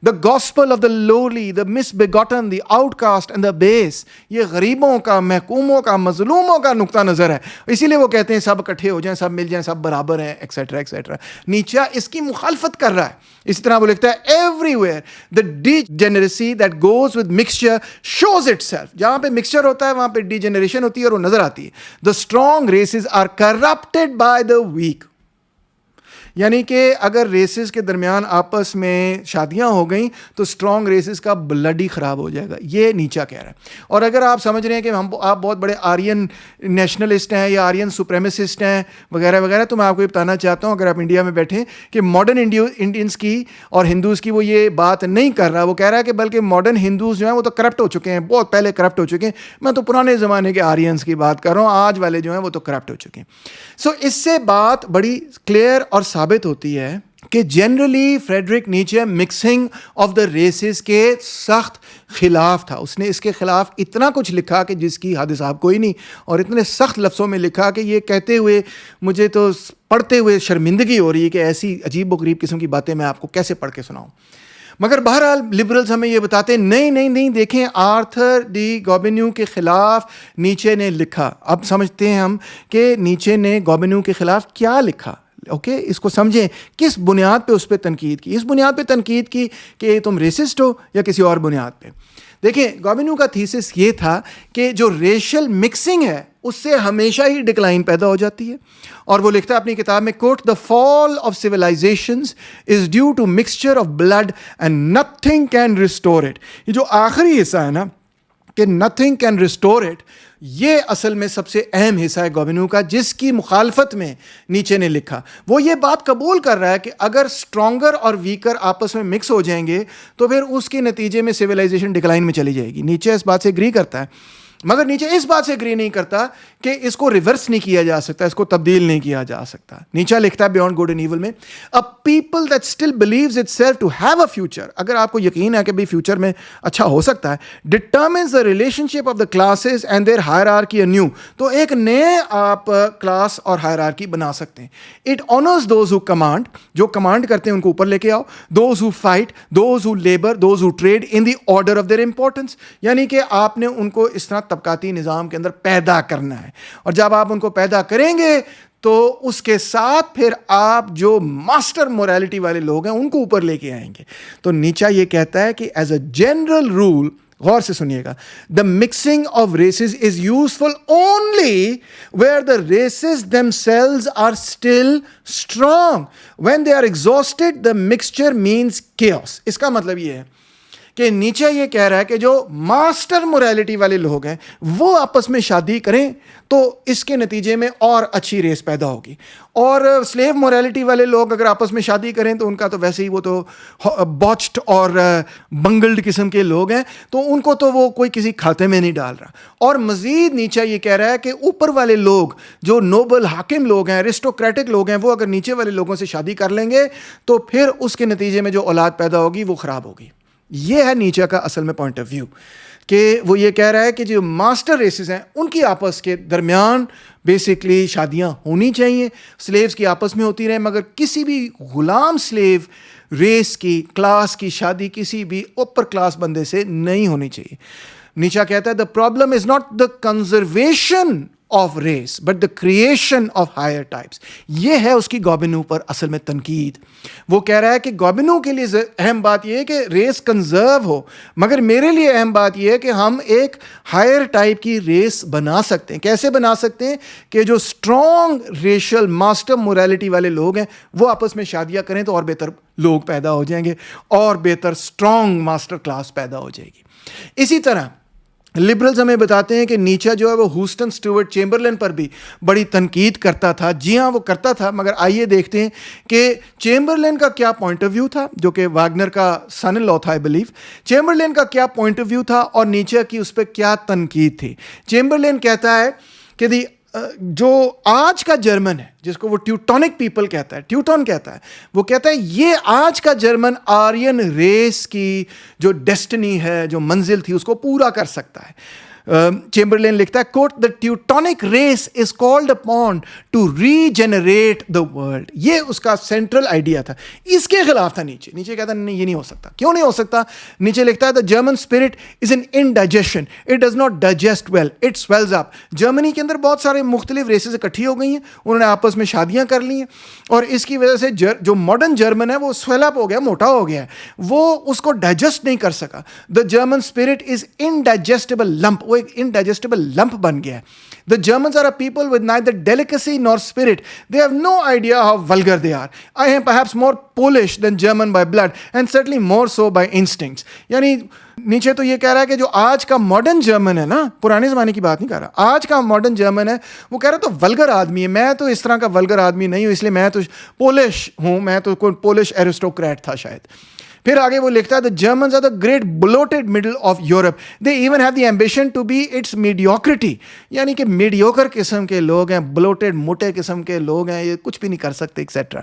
The gospel of the lowly, the misbegotten, the outcast and the base, یہ غریبوں کا, محکوموں کا, مظلوموں کا نقطہ نظر ہے. اسی لیے وہ کہتے ہیں سب اکٹھے ہو جائیں, سب مل جائیں, سب برابر ہیں, ایکسیٹرا ایکسیٹرا. نیچا اس کی مخالفت کر رہا ہے. اسی طرح وہ لکھتا ہے everywhere the degeneracy that goes with mixture shows itself. جہاں پہ مکسچر ہوتا ہے وہاں پہ ڈیجنریشن ہوتی ہے اور وہ نظر آتی ہے. The strong races are corrupted by the weak. یعنی کہ اگر ریسز کے درمیان آپس میں شادیاں ہو گئیں تو اسٹرانگ ریسز کا بلڈ ہی خراب ہو جائے گا. یہ نیچا کہہ رہا ہے. اور اگر آپ سمجھ رہے ہیں کہ آپ بہت بڑے آرین نیشنلسٹ ہیں یا آرین سپریمیسسٹ ہیں وغیرہ وغیرہ, تو میں آپ کو یہ بتانا چاہتا ہوں, اگر آپ انڈیا میں بیٹھیں, کہ ماڈرن انڈینس کی اور ہندوز کی وہ یہ بات نہیں کر رہا. وہ کہہ رہا ہے کہ بلکہ ماڈرن ہندوز جو ہیں وہ تو کرپٹ ہو چکے ہیں, بہت پہلے کرپٹ ہو چکے ہیں. میں تو پرانے زمانے کے آرینس کی بات کر رہا ہوں, آج والے جو ہیں وہ تو کرپٹ ہو چکے ہیں. سو اس سے بات بڑی کلیئر اور ثابت ہوتی ہے کہ جنرلی فریڈرک نیچے مکسنگ آف دا ریسز کے سخت خلاف تھا. اس نے اس کے خلاف اتنا کچھ لکھا کہ جس کی حد صاحب کوئی نہیں, اور اتنے سخت لفظوں میں لکھا کہ یہ کہتے ہوئے مجھے تو پڑھتے ہوئے شرمندگی ہو رہی ہے کہ ایسی عجیب و غریب قسم کی باتیں میں آپ کو کیسے پڑھ کے سناؤں. مگر بہرحال لبرلز ہمیں یہ بتاتے ہیں نہیں دیکھیں آرتھر ڈی گوبینیو کے خلاف نیچے نے لکھا. اب سمجھتے ہیں ہم کہ نیچے نے گوبینیو کے خلاف کیا لکھا. اوکے, اس کو سمجھیں کس بنیاد پہ اس پہ تنقید کی. اس بنیاد پہ تنقید کی کہ تم ریسسٹ ہو یا کسی اور بنیاد پہ. دیکھیں گوبینیو کا تھیسس یہ تھا کہ جو ریشل مکسنگ ہے اس سے ہمیشہ ہی ڈکلائن پیدا ہو جاتی ہے. اور وہ لکھتا ہے اپنی کتاب میں, quote, the fall of civilisations is due to mixture of blood and nothing can restore it. یہ جو آخری حصہ ہے نا کہ نتھنگ کین ریسٹور اٹ, یہ اصل میں سب سے اہم حصہ ہے گوبینیو کا, جس کی مخالفت میں نیچے نے لکھا. وہ یہ بات قبول کر رہا ہے کہ اگر اسٹرانگر اور ویکر آپس میں مکس ہو جائیں گے تو پھر اس کے نتیجے میں سویلائزیشن ڈکلائن میں چلی جائے گی. نیچے اس بات سے اگری کرتا ہے. مگر نیچے اس بات سے اگری نہیں کرتا کہ اس کو ریورس نہیں کیا جا سکتا, اس کو تبدیل نہیں کیا جا سکتا. نیچے لکھتا ہے بیونڈ گڈ اینڈ ایول میں, a people that still believes itself to have a future, اگر آپ کو یقین ہے کہ بھی فیوچر میں اچھا ہو سکتا ہے, determines the relationship of the classes and their hierarchy anew, تو ایک نئے آپ کلاس اور hierarchy بنا سکتے ہیں. It honors those who command, جو کمانڈ کرتے ہیں ان کو اوپر لے کے آؤ, those who fight, those who labor, those who trade in the order of their importance, یعنی کہ آپ نے ان کو اس طرح طبقاتی نظام کے اندر پیدا کرنا ہے, اور جب آپ ان کو پیدا کریں گے تو اس کے ساتھ پھر آپ جو ماسٹر موریلٹی والے لوگ ہیں ان کو اوپر لے کے آئیں گے. تو نیچا یہ کہتا ہے کہ ایز اے جنرل رول, غور سے سنیے گا, the mixing of races is useful only where the races themselves are still strong. When they are exhausted the mixture means chaos. اس کا مطلب یہ ہے کہ نیچے یہ کہہ رہا ہے کہ جو ماسٹر موریلٹی والے لوگ ہیں وہ آپس میں شادی کریں تو اس کے نتیجے میں اور اچھی ریس پیدا ہوگی, اور سلیو موریلٹی والے لوگ اگر آپس میں شادی کریں تو ان کا تو ویسے ہی وہ تو باچڈ اور بنگلڈ قسم کے لوگ ہیں, تو ان کو تو وہ کوئی کسی کھاتے میں نہیں ڈال رہا. اور مزید نیچے یہ کہہ رہا ہے کہ اوپر والے لوگ جو نوبل حاکم لوگ ہیں, ایرسٹوکریٹک لوگ ہیں, وہ اگر نیچے والے لوگوں سے شادی کر لیں گے تو پھر اس کے نتیجے میں جو اولاد پیدا ہوگی وہ خراب ہوگی. یہ ہے نیچے کا اصل میں پوائنٹ آف ویو, کہ وہ یہ کہہ رہا ہے کہ جو ماسٹر ریسز ہیں ان کی آپس کے درمیان بیسکلی شادیاں ہونی چاہیے, سلیوز کی آپس میں ہوتی رہیں, مگر کسی بھی غلام سلیو ریس کی کلاس کی شادی کسی بھی اوپر کلاس بندے سے نہیں ہونی چاہیے. نیچا کہتا ہے the problem is not the conservation of race but the creation of higher types. یہ ہے اس کی گوبینو پر اصل میں تنقید. وہ کہہ رہا ہے کہ گوبینو کے لیے اہم بات یہ ہے کہ ریس کنزرو ہو, مگر میرے لیے اہم بات یہ ہے کہ ہم ایک ہائر ٹائپ کی ریس بنا سکتے ہیں. کیسے بنا سکتے ہیں؟ کہ جو اسٹرانگ ریشل ماسٹر موریلٹی والے لوگ ہیں وہ آپس میں شادیاں کریں تو اور بہتر لوگ پیدا ہو جائیں گے, اور بہتر اسٹرانگ ماسٹر کلاس پیدا ہو جائے گی. اسی طرح لبرلز ہمیں بتاتے ہیں کہ نیچا جو ہے وہ ہیوسٹن اسٹیورٹ چیمبرلین پر بھی بڑی تنقید کرتا تھا. جی ہاں وہ کرتا تھا, مگر آئیے دیکھتے ہیں کہ چیمبرلین کا کیا پوائنٹ آف ویو تھا, جو کہ واگنر کا سن ان لا تھا آئی بلیو. چیمبرلین کا کیا پوائنٹ آف ویو تھا اور نیچا کی اس پہ کیا تنقید تھی. چیمبرلین کہتا ہے کہ جو آج کا جرمن ہے, جس کو وہ ٹیوٹونک پیپل کہتا ہے, ٹیوٹون کہتا ہے, وہ کہتا ہے یہ آج کا جرمن آرین ریس کی جو ڈیسٹنی ہے, جو منزل تھی, اس کو پورا کر سکتا ہے. چیمبرلین لکھتا ہے quote the Teutonic race is called upon to regenerate the world. یہ اس کا سینٹرل آئیڈیا تھا. اس کے خلاف تھا نیچے. نیچے کہتا ہے نہیں یہ نہیں ہو سکتا. کیوں نہیں ہو سکتا؟ نیچے لکھتا ہے the German spirit is an indigestion, it does not digest well, it swells up. Germany کے اندر بہت سارے مختلف ریسز اکٹھی ہو گئی ہیں, انہوں نے آپس میں شادیاں کر لی ہیں, اور اس کی وجہ سے جو ماڈرن جرمن ہے وہ سویل اپ ہو گیا, موٹا ہو گیا ہے, وہ اس کو ڈائجسٹ نہیں کر سکا. The German spirit is indigestible lump, وہ ایک انڈائجسٹیبل لمپ بن گیا ہے. The Germans are a people with neither delicacy nor spirit. They have no idea how vulgar they are. I am perhaps more Polish than German by blood and certainly more so by instincts. یعنی نیچے تو یہ کہہ رہا ہے کہ جو آج کا ماڈرن جرمن ہے نا, پرانے زمانے کی بات نہیں کر رہا, آج کا ماڈرن جرمن ہے, وہ کہہ رہا تو ولگر آدمی ہے. میں تو اس طرح کا ولگر آدمی نہیں ہوں, اس لیے میں تو پولش ہوں, میں تو کوئی پولش ایرسٹوکریٹ تھا شاید. پھر آگے وہ لکھتا ہے the Germans are the great bloated middle of Europe. They even have the ambition to be its mediocrity. یعنی کہ میڈیوکر قسم کے لوگ ہیں, بلوٹیڈ موٹے قسم کے لوگ ہیں, یہ کچھ بھی نہیں کر سکتے ایکسیٹرا.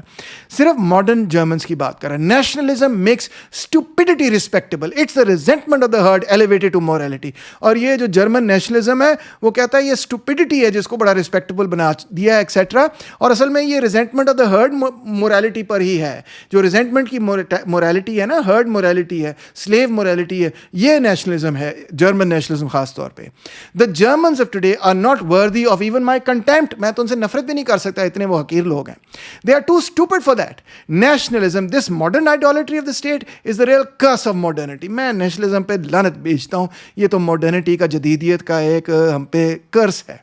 صرف ماڈرن جرمنس کی بات کر رہا ہے. Nationalism makes stupidity respectable, it's the resentment of the herd elevated to morality. اور یہ جو جرمن نیشنلزم ہے وہ کہتا ہے یہ اسٹوپڈیٹی ہے جس کو بڑا ریسپیکٹیبل بنا دیا ہے ایکسیٹرا. اور اصل میں یہ resentment of the herd morality پر ہی ہے. جو ریزنٹمنٹ کی مورالٹی ہے نا, ہرڈ موریلٹی ہے, سلیو موریلٹی ہے, یہ نیشنلزم ہے, جرمن نیشنلزم خاص طور پہ. The Germans of today are not worthy of even my contempt. میں تو ان سے نفرت بھی نہیں کر سکتا, اتنے وہ حقیر لوگ ہیں. They are too stupid for that. Nationalism, this modern idolatry of the state is the real curse of modernity. میں نیشنلزم پہ لعنت بیچتا ہوں, یہ تو ماڈرنٹی کا, جدیدیت کا ایک ہم پہ کرس ہے.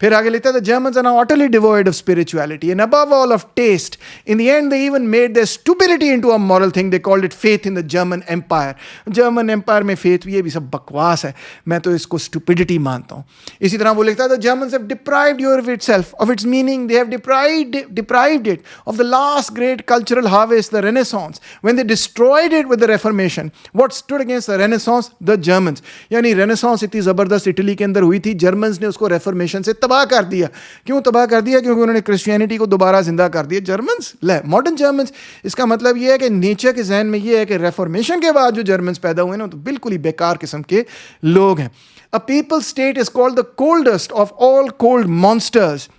پھر آگے لکھتا ہے the Germans are now utterly devoid of spirituality and above all of taste. In the end they even made their stupidity into a moral thing. They called it faith in the German Empire. German Empire میں faith یہ بھی سب بکواس ہے, میں تو اس کو stupidity مانتا ہوں. اسی طرح وہ لکھتا ہے the Germans have deprived Europe itself of its meaning. They have deprived it of the last great cultural harvest, the Renaissance. When they destroyed it with the Reformation, what stood against the Renaissance? The Germans. یعنی Renaissance اتنی زبردست Italy کے اندر ہوئی تھی, Germans نے اس کو reformation سے تباہ کر دیا. کیوں تباہ کر دیا؟ کیونکہ انہوں نے کرسچینٹی کو دوبارہ زندہ کر دیا. Germans modern Germans. اس کا مطلب یہ ہے کہ نیچے کے ذہن میں یہ ہے کہ ریفرمیشن کے بعد جو جرمنز پیدا ہوئے نا تو بالکل ہی بیکار قسم کے لوگ ہیں. A people state is called the coldest of all cold monsters.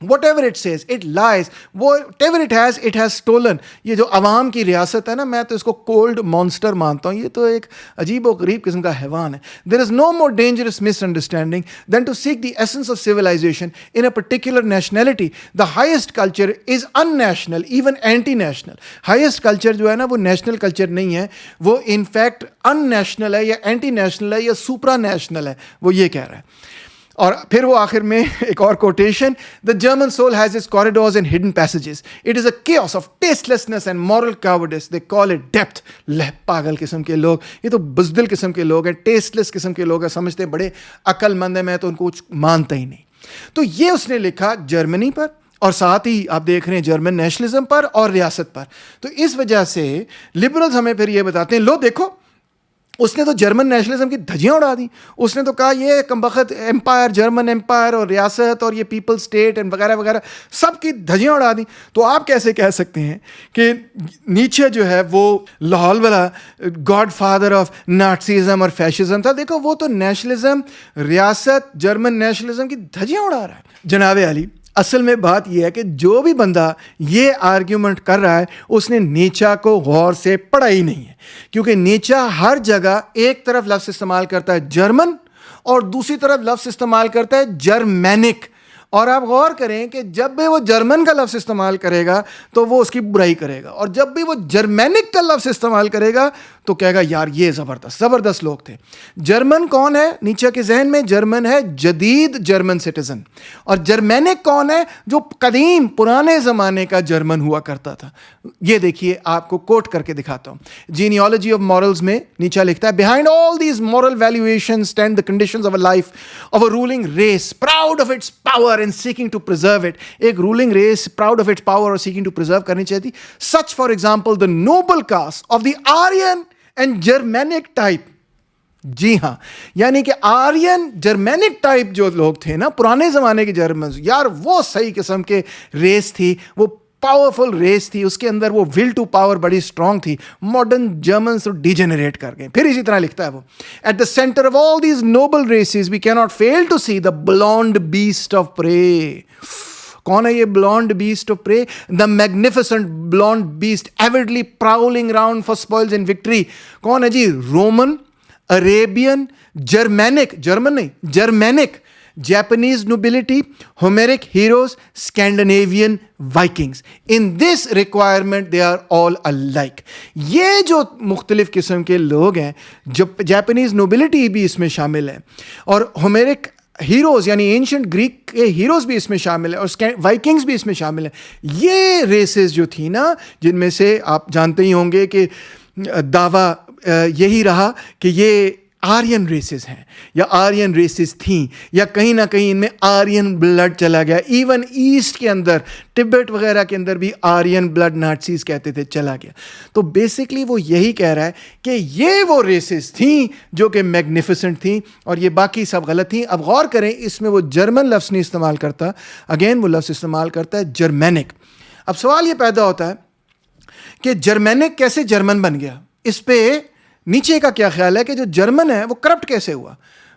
Whatever it says, it lies. Whatever it has stolen. یہ جو عوام کی ریاست ہے نا, میں تو اس کو کولڈ مانسٹر مانتا ہوں. یہ تو ایک عجیب و غریب قسم کا حیوان ہے. There is no more dangerous misunderstanding than to seek the essence of civilization in a particular nationality. The highest culture is unnational, even anti-national. Highest culture جو ہے نا وہ نیشنل کلچر نہیں ہے, وہ in fact unnational ہے یا anti national ہے یا سپرا نیشنل ہے. وہ یہ کہہ رہا ہے. اور پھر وہ آخر میں ایک اور quotation, the German soul has its corridors and hidden passages. It is a chaos of tastelessness and moral cowardice. They call it depth. پاگل قسم کے لوگ, یہ تو بزدل قسم کے لوگ ہیں, ٹیسٹلیس قسم کے لوگ ہیں, سمجھتے بڑے عقل مند ہیں, میں تو ان کو کچھ مانتا ہی نہیں. تو یہ اس نے لکھا جرمنی پر, اور ساتھ ہی آپ دیکھ رہے ہیں جرمن نیشنلزم پر اور ریاست پر. تو اس وجہ سے لبرلز ہمیں پھر یہ بتاتے ہیں, لو دیکھو اس نے تو جرمن نیشنلزم کی دھجیاں اڑا دی. اس نے تو کہا یہ کمبخت امپائر, جرمن امپائر اور ریاست اور یہ پیپل اسٹیٹ اینڈ وغیرہ وغیرہ سب کی دھجیاں اڑا دی. تو آپ کیسے کہہ سکتے ہیں کہ نیچے جو ہے وہ لاہور والا گاڈ فادر آف نازیزم اور فیشزم تھا؟ دیکھو وہ تو نیشنلزم, ریاست, جرمن نیشنلزم کی دھجیاں اڑا رہا ہے. جناب علی, اصل میں بات یہ ہے کہ جو بھی بندہ یہ آرگیومنٹ کر رہا ہے اس نے نیچا کو غور سے پڑھا ہی نہیں ہے, کیونکہ نیچا ہر جگہ ایک طرف لفظ استعمال کرتا ہے جرمن اور دوسری طرف لفظ استعمال کرتا ہے جرمینک. اور آپ غور کریں کہ جب بھی وہ جرمن کا لفظ استعمال کرے گا تو وہ اس کی برائی کرے گا, اور جب بھی وہ جرمینک کا لفظ استعمال کرے گا تو کہے گا یار یہ زبردست لوگ تھے. جرمن کون ہے نیچے کے ذہن میں؟ جرمن ہے جدید جرمن سٹیزن. اور جرمینک کون ہے؟ جو قدیم پرانے زمانے کا جرمن ہوا کرتا تھا. یہ دیکھیے آپ کو کوٹ کر کے دکھاتا ہوں. جینیالوجی آف مورلز میں نیچے لکھتا ہے, behind all these moral valuations stand the conditions of a life of a ruling race proud of its power and seeking to preserve it. ایک ruling race proud of its power اور seeking to preserve کرنی چاہتی. Such for example the noble caste of the Aryan and Germanic type. جی ہاں, یعنی کہ Aryan Germanic type جو لوگ تھے نا پرانے زمانے کے جرمنز, یار وہ صحیح قسم کے ریس تھی, وہ پاورفل ریس تھی, اس کے اندر وہ ول ٹو پاور بڑی اسٹرانگ تھی. ماڈرن جرمنس تو ڈیجنریٹ کر گئے. پھر اسی طرح لکھتا ہے وہ, at the centre of all these noble races we can't fail to see the blonde beast of prey. کون ہے یہ blonde beast of prey? The magnificent blonde beast avidly prowling round for spoils and victory. کون ہے جی؟ Roman, Arabian, Germanic, German نہیں Germanic, Japanese nobility, ہومیرک heroes, Scandinavian Vikings. In this requirement they are all alike. یہ جو مختلف قسم کے لوگ ہیں, جو جیپنیز نوبلٹی بھی اس میں شامل ہے, اور ہومیرک ہیروز یعنی اینشنٹ گریک کے ہیروز بھی اس میں شامل ہیں, اور وائکنگز بھی اس میں شامل ہیں. یہ ریسز جو تھی نا, جن میں سے آپ جانتے ہی ہوں گے کہ دعویٰ یہی رہا کہ یہ آرین ریسز ہیں یا آرین ریسز تھیں, یا کہیں نہ کہیں ان میں آرین بلڈ چلا گیا. ایون ایسٹ کے اندر, ٹبٹ وغیرہ کے اندر بھی آرین بلڈ نازیز کہتے تھے چلا گیا. تو بیسکلی وہ یہی کہہ رہا ہے کہ یہ وہ ریسز تھیں جو کہ میگنیفیسنٹ تھیں, اور یہ باقی سب غلط تھیں. اب غور کریں, اس میں وہ جرمن لفظ نہیں استعمال کرتا, اگین وہ لفظ استعمال کرتا ہے جرمینک. اب سوال یہ پیدا ہوتا ہے کہ جرمینک کیسے جرمن بن گیا؟ اس پہ نیچے کا کیا خیال ہے کہ جو جرمن ہے وہ کرپٹ کیسے ہوا؟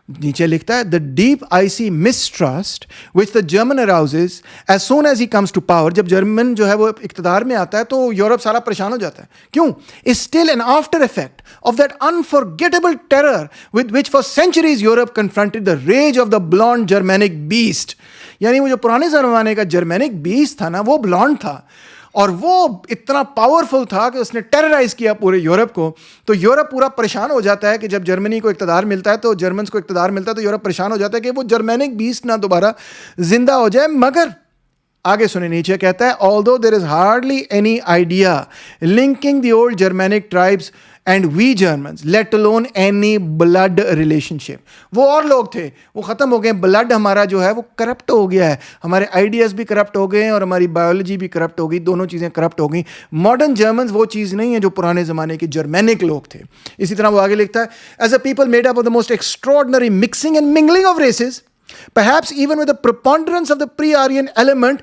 نیچے لکھتا ہے, the deep icy mistrust which the German arouses as soon as he comes to power. جب جرمن جو ہے وہ اقتدار میں آتا ہے تو یورپ سارا پریشان ہو جاتا ہے. کیوں؟ is still an after effect of that unforgettable terror with which for centuries Europe confronted the rage of the blonde Germanic beast. یعنی وہ جو پرانے زمانے کا جرمینک بیسٹ تھا نا, وہ بلانڈ تھا, اور وہ اتنا پاورفل تھا کہ اس نے ٹیررائز کیا پورے یورپ کو. تو یورپ پورا پریشان ہو جاتا ہے کہ جب جرمنی کو اقتدار ملتا ہے تو جرمنس کو اقتدار ملتا ہے تو یورپ پریشان ہو جاتا ہے کہ وہ جرمینک بیسٹ نہ دوبارہ زندہ ہو جائے. مگر آگے سنیں, نیچے کہتا ہے although there is hardly any idea linking the old Germanic tribes and we Germans, let alone any blood relationship. وہ اور لوگ تھے, وہ ختم ہو گئے. بلڈ ہمارا جو ہے وہ کرپٹ ہو گیا ہے, ہمارے آئیڈیاز بھی کرپٹ ہو گئے ہیں اور ہماری بایولوجی بھی کرپٹ ہو گئی, دونوں چیزیں کرپٹ ہو گئیں. ماڈرن جرمنز وہ چیز نہیں ہے جو پرانے زمانے کے جرمینک لوگ تھے. اسی طرح وہ آگے لکھتا ہے as a people made up of the most extraordinary mixing and mingling of races, perhaps even with the preponderance of the pre-Aryan element,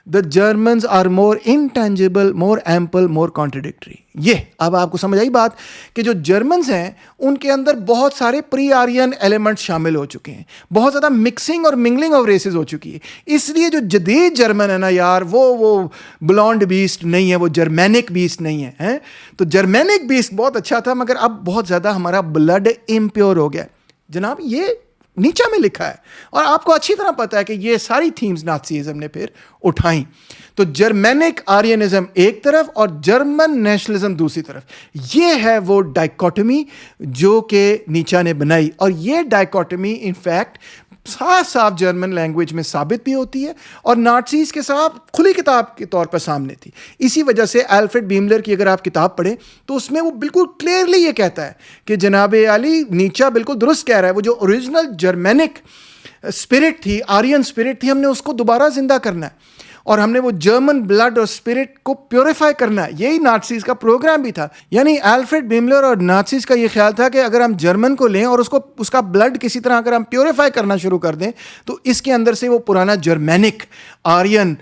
the Germans are more intangible, more ample, more contradictory. یہ اب آپ کو سمجھ آئی بات کہ جو Germans ہیں ان کے اندر بہت سارے پری آرین ایلیمنٹ شامل ہو چکے ہیں, بہت زیادہ مکسنگ اور منگلنگ آف ریسز ہو چکی ہے. اس لیے جو جدید جرمن ہے نا یار, وہ بلانڈ بیسٹ نہیں ہے, وہ جرمینک بیسٹ نہیں ہے. تو جرمینک بیسٹ بہت اچھا تھا, مگر اب بہت زیادہ ہمارا بلڈ امپیور ہو گیا. جناب یہ نیچا میں لکھا ہے اور آپ کو اچھی طرح پتا ہے کہ یہ ساری تھیمز نازیزم نے پھر اٹھائیں. تو جرمینک آرینزم ایک طرف اور جرمن نیشنلزم دوسری طرف, یہ ہے وہ ڈائیکوٹمی جو کہ نیچا نے بنائی. اور یہ ڈائیکوٹمی انفیکٹ صاف صاف جرمن لینگویج میں ثابت بھی ہوتی ہے اور نازیز کے ساتھ کھلی کتاب کے طور پر سامنے تھی. اسی وجہ سے الفریڈ بیملر کی اگر آپ کتاب پڑھیں تو اس میں وہ بالکل کلیئرلی یہ کہتا ہے کہ جناب علی نیچا بالکل درست کہہ رہا ہے, وہ جو اوریجنل جرمینک اسپرٹ تھی, آرین اسپرٹ تھی, ہم نے اس کو دوبارہ زندہ کرنا ہے اور ہم نے وہ جرمن بلڈ اور اسپرٹ کو پیوریفائی کرنا ہے. یہی نازیز کا پروگرام بھی تھا. یعنی الفریڈ بیملر اور نازیز کا یہ خیال تھا کہ اگر ہم جرمن کو لیں اور اس کا بلڈ کسی طرح اگر ہم پیوریفائی کرنا شروع کر دیں تو اس کے اندر سے وہ پرانا جرمینک آرین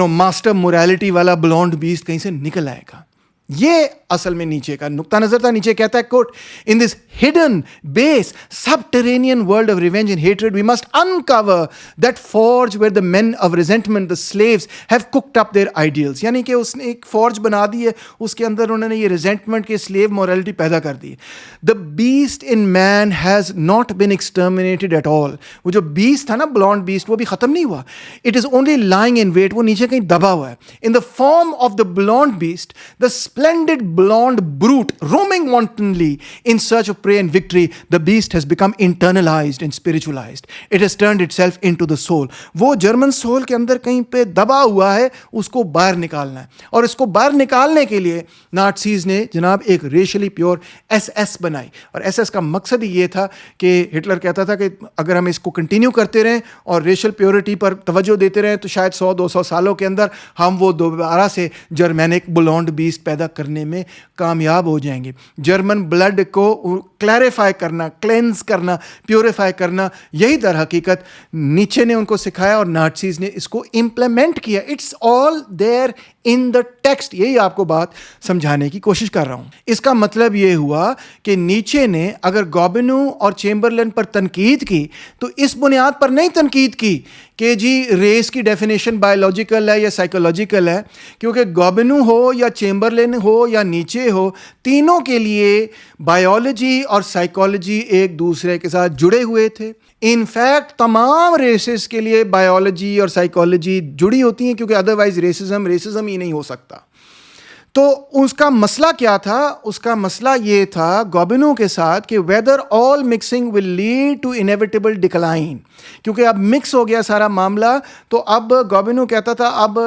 ماسٹر موریلٹی والا بلانڈ بیسٹ کہیں سے نکل آئے گا. یہ اصل میں نیچے کا نقطہ نظر تھا. نیچے کہتا ہے quote, in this hidden base subterranean world of revenge and hatred we must uncover that forge where the man of resentment the slaves have cooked up their ideals. یعنی کہ اس نے ایک فورج بنا دی ہے, اس کے اندر انہوں نے یہ ریزنٹمنٹ کے سلیو مورالٹی پیدا کر دی ہے. The beast in man has not been exterminated at all. وہ جو بیسٹ تھا نا بلانڈ بیسٹ, وہ بھی ختم نہیں ہوا. It is only lying in wait, وہ نیچے کہیں دبا ہوا ہے. In the form of the blonde beast, the splendid blonde brute roaming wantonly in search of prey and victory, the beast has become internalized and spiritualized. It has turned itself into the soul. وہ German civil کے اندر کہیں پہ دبا ہوا ہے, اس کو باہر نکالنا ہے. اور اس کو باہر نکالنے کے لیے نازیز نے جناب ایک ریشلی پیور ایس بنائی. اور ایس کا مقصد ہی یہ تھا کہ ہٹلر کہتا تھا کہ اگر ہم اس کو کنٹینیو کرتے رہیں اور ریشل پیورٹی پر توجہ دیتے رہیں تو شاید 100-200 سالوں کے اندر ہم وہ دوبارہ سے جرمینک بلانڈ بیسٹ پیدا کرنے میں کامیاب ہو جائیں گے. جرمن بلڈ کو کلیریفائی کرنا, کلینز کرنا, پیوریفائی کرنا, یہی در حقیقت نیچے نے ان کو سکھایا اور نازیز نے اس کو امپلیمنٹ کیا. It's all there in the text. یہی آپ کو بات سمجھانے کی کوشش کر رہا ہوں. اس کا مطلب یہ ہوا کہ نیچے نے اگر گوبینو اور چیمبرلین پر تنقید کی تو اس بنیاد پر نہیں تنقید کی کہ جی ریس کی ڈیفینیشن بایولوجیکل ہے یا سائیکولوجیکل ہے, کیونکہ گوبینو ہو یا چیمبرلین ہو یا نیچے ہو, تینوں کے لیے بایولوجی اور سائیکولوجی ایک دوسرے کے ساتھ جڑے ہوئے تھے. انفیکٹ تمام ریسز کے لیے بایولوجی اور سائیکولوجی جڑی ہوتی ہیں, کیونکہ ادروائز ریسزم ہی نہیں ہو سکتا. تو اس کا مسئلہ کیا تھا؟ اس کا مسئلہ یہ تھا گوبینو کے ساتھ کہ whether all mixing will lead to inevitable decline. کیونکہ اب مکس ہو گیا سارا معاملہ, تو اب گوبینو کہتا تھا اب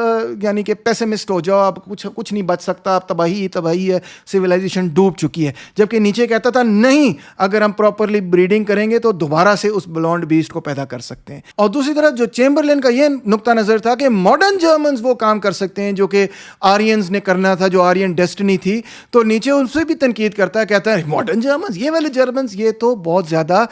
یعنی کہ پیسمسٹ ہو جاؤ, اب کچھ نہیں بچ سکتا, اب تباہی ہے, سویلائزیشن ڈوب چکی ہے. جبکہ نیچے کہتا تھا نہیں, اگر ہم پراپرلی بریڈنگ کریں گے تو دوبارہ سے اس بلانڈ بیسٹ کو پیدا کر سکتے ہیں. اور دوسری طرف جو چیمبرلین کا یہ نقطہ نظر تھا کہ ماڈرن جرمنز وہ کام کر سکتے ہیں جو کہ آرینز نے کرنا تھا, جو آرین ڈیسٹنی تھی. تو نیچے ان سے بھی تنقید کرتا ہے, کہتا ہے ماڈرن جرمنز, یہ والے جرمنز یہ تو بہت زیادہ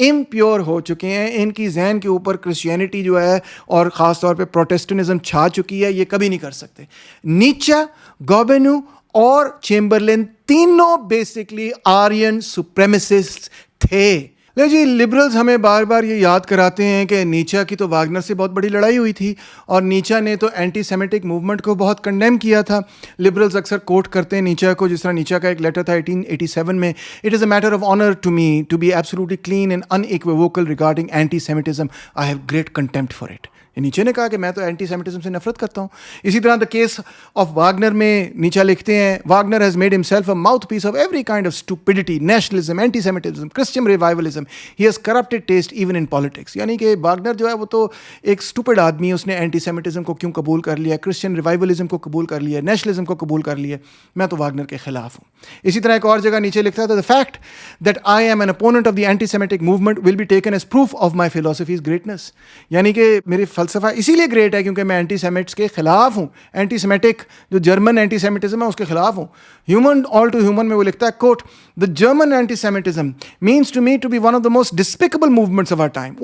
امپیور ہو چکے ہیں, ان کی ذہن کے اوپر کرسچینٹی جو ہے اور خاص طور پہ پروٹیسٹنزم چھا چکی ہے, یہ کبھی نہیں کر سکتے. نیچا, گوبینو اور چیمبرلین تینوں بیسکلی آرین سپریمیسسٹ تھے. جی لبرلز ہمیں بار بار یہ یاد کراتے ہیں کہ نیچا کی تو واگنر سے بہت بڑی لڑائی ہوئی تھی اور نیچا نے تو اینٹی سیمیٹک موومنٹ کو بہت کنڈیم کیا تھا. لبرلز اکثر کوٹ کرتے ہیں نیچا کو, جس طرح نیچا کا ایک لیٹر تھا 1887 میں, it is a matter of honour to me to be absolutely clean and unequivocal regarding anti semitism, I have great contempt for it. Nietzsche نے کہا کہ میں تو اینٹی سیمیٹزم سے نفرت کرتا ہوں. اسی طرح دا کیس آف واگنر میں نیچے لکھتے ہیں Wagner has made himself a mouthpiece of every kind of stupidity, nationalism, anti semitism, Christian revivalism, he has corrupted taste even in politics. یعنی کہ واگنر جو ہے وہ تو ایک اسٹوپڈ آدمی ہے, اس نے اینٹی سیمیٹزم کو کیوں قبول کر لیا, کرسچن ریوائولزم کو قبول کر لیا, نیشنلزم کو قبول کر لیا, میں تو واگنر کے خلاف ہوں. اسی طرح ایک اور جگہ نیچے لکھتا تھا the fact that I am an opponent of the anti-Semitic movement will be taken as proof of my philosophy's greatness. یعنی کہ میری فلسفہ اسی لیے گریٹ ہے کیونکہ میں اینٹی سیمیٹس کے خلاف ہوں. اینٹی سیمیٹک جو جرمن اینٹی سیمیٹزم ہے اس کے خلاف ہوں. ہیومن آل ٹو ہیومن میں وہ لکھتا ہے کوٹ the German anti-Semitism means to me to be one of the most despicable movements of our time.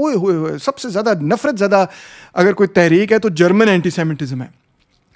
سب سے زیادہ نفرت زدہ اگر کوئی تحریک ہے تو جرمن اینٹی سیمیٹزم ہے.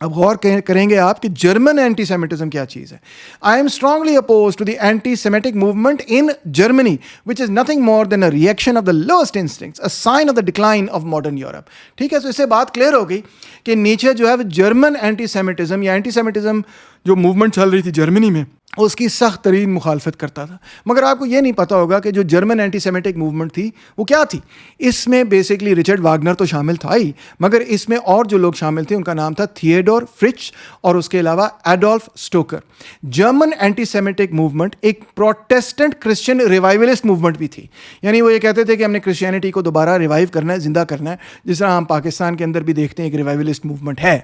اب غور کریں گے آپ کہ جرمن اینٹی سیمیٹزم کیا چیز ہے. I am strongly oppose to the anti semitic movement in Germany which is nothing more than a reaction of the lost instincts, a sign of the decline of modern Europe. ٹھیک ہے, تو اس سے بات clear ہو گئی کہ نیچے جو ہے وہ جرمن اینٹی سیمیٹزم یا اینٹی سیمیٹزم جو موومنٹ چل رہی تھی جرمنی میں اس کی سخت ترین مخالفت کرتا تھا. مگر آپ کو یہ نہیں پتا ہوگا کہ جو جرمن اینٹی سیمیٹک موومنٹ تھی وہ کیا تھی. اس میں بیسکلی رچرڈ واگنر تو شامل تھا ہی, مگر اس میں اور جو لوگ شامل تھے ان کا نام تھا تھیوڈور فرچ اور اس کے علاوہ Adolf Stoecker. German anti semitic movement ایک پروٹیسٹنٹ کرسچن ریوائولسٹ موومنٹ بھی تھی. یعنی وہ یہ کہتے تھے کہ ہم نے کرسچینٹی کو دوبارہ ریوائیو کرنا ہے, زندہ کرنا ہے, جس طرح ہم پاکستان کے اندر بھی دیکھتے ہیں ایک ریوائولسٹ موومنٹ ہے.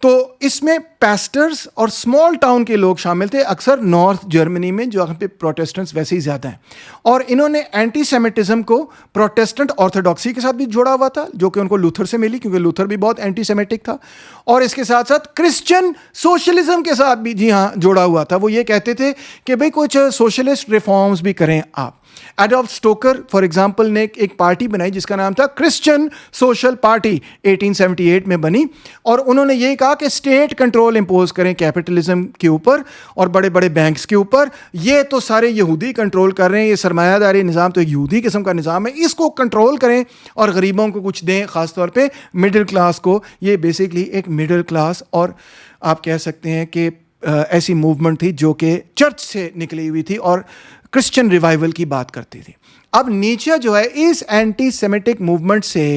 تو اس میں پیسٹرز اور اسمال ٹاؤن کے لوگ شامل تھے, اکثر نارتھ جرمنی میں جہاں پہ پروٹیسٹنٹس ویسے ہی زیادہ ہیں. اور انہوں نے اینٹی سیمیٹزم کو پروٹیسٹنٹ آرتھوڈاکسی کے ساتھ بھی جوڑا ہوا تھا جو کہ ان کو لوتھر سے ملی, کیونکہ لوتھر بھی بہت اینٹی سیمیٹک تھا. اور اس کے ساتھ ساتھ کرسچن سوشلزم کے ساتھ بھی جی ہاں جوڑا ہوا تھا. وہ یہ کہتے تھے کہ بھئی کچھ سوشلسٹ ریفارمز بھی کریں آپ. ایڈولف اسٹوکر فار ایگزامپل نے ایک پارٹی بنائی جس کا نام تھا کرسچن سوشل پارٹی, 1878 میں بنی, اور انہوں نے یہ کہا کہ اسٹیٹ کنٹرول امپوز کریں کیپٹلزم کے اوپر اور بڑے بڑے بینکس کے اوپر. یہ تو سارے یہودی کنٹرول کر رہے ہیں, یہ سرمایہ داری نظام تو ایک یہودی قسم کا نظام ہے, اس کو کنٹرول کریں اور غریبوں کو کچھ دیں, خاص طور پہ مڈل کلاس کو. یہ بیسکلی ایک مڈل کلاس اور آپ کہہ سکتے ہیں کہ ایسی موومنٹ تھی جو کہ چرچ سے نکلی ہوئی تھی اور کرسچن ریوائیول کی بات کرتی تھی. اب نیچے جو ہے اس اینٹی سیمیٹک موومنٹ سے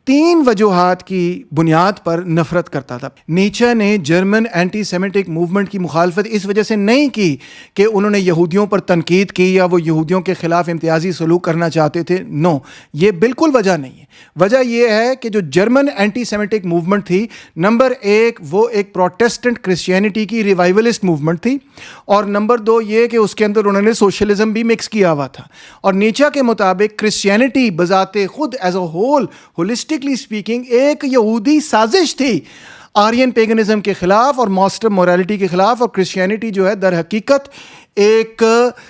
3 وجوہات کی بنیاد پر نفرت کرتا تھا. نیچے نے جرمن اینٹی سیمیٹک موومنٹ کی مخالفت اس وجہ سے نہیں کی کہ انہوں نے یہودیوں پر تنقید کی یا وہ یہودیوں کے خلاف امتیازی سلوک کرنا چاہتے تھے. نو, یہ بالکل وجہ نہیں ہے. وجہ یہ ہے کہ جو جرمن اینٹی سیمیٹک موومنٹ تھی, نمبر 1 وہ ایک پروٹیسٹنٹ کرسچینٹی کی ریوائولسٹ موومنٹ تھی, اور نمبر 2 یہ کہ اس کے اندر انہوں نے سوشلزم بھی مکس کیا ہوا تھا. اور نیچے کے مطابق کرسچینٹی بذات خود as a whole holistically speaking ایک یہودی سازش تھی آرین پیگنزم کے خلاف اور ماسٹر موریلٹی کے خلاف, اور کرسچینٹی جو ہے در حقیقت ایک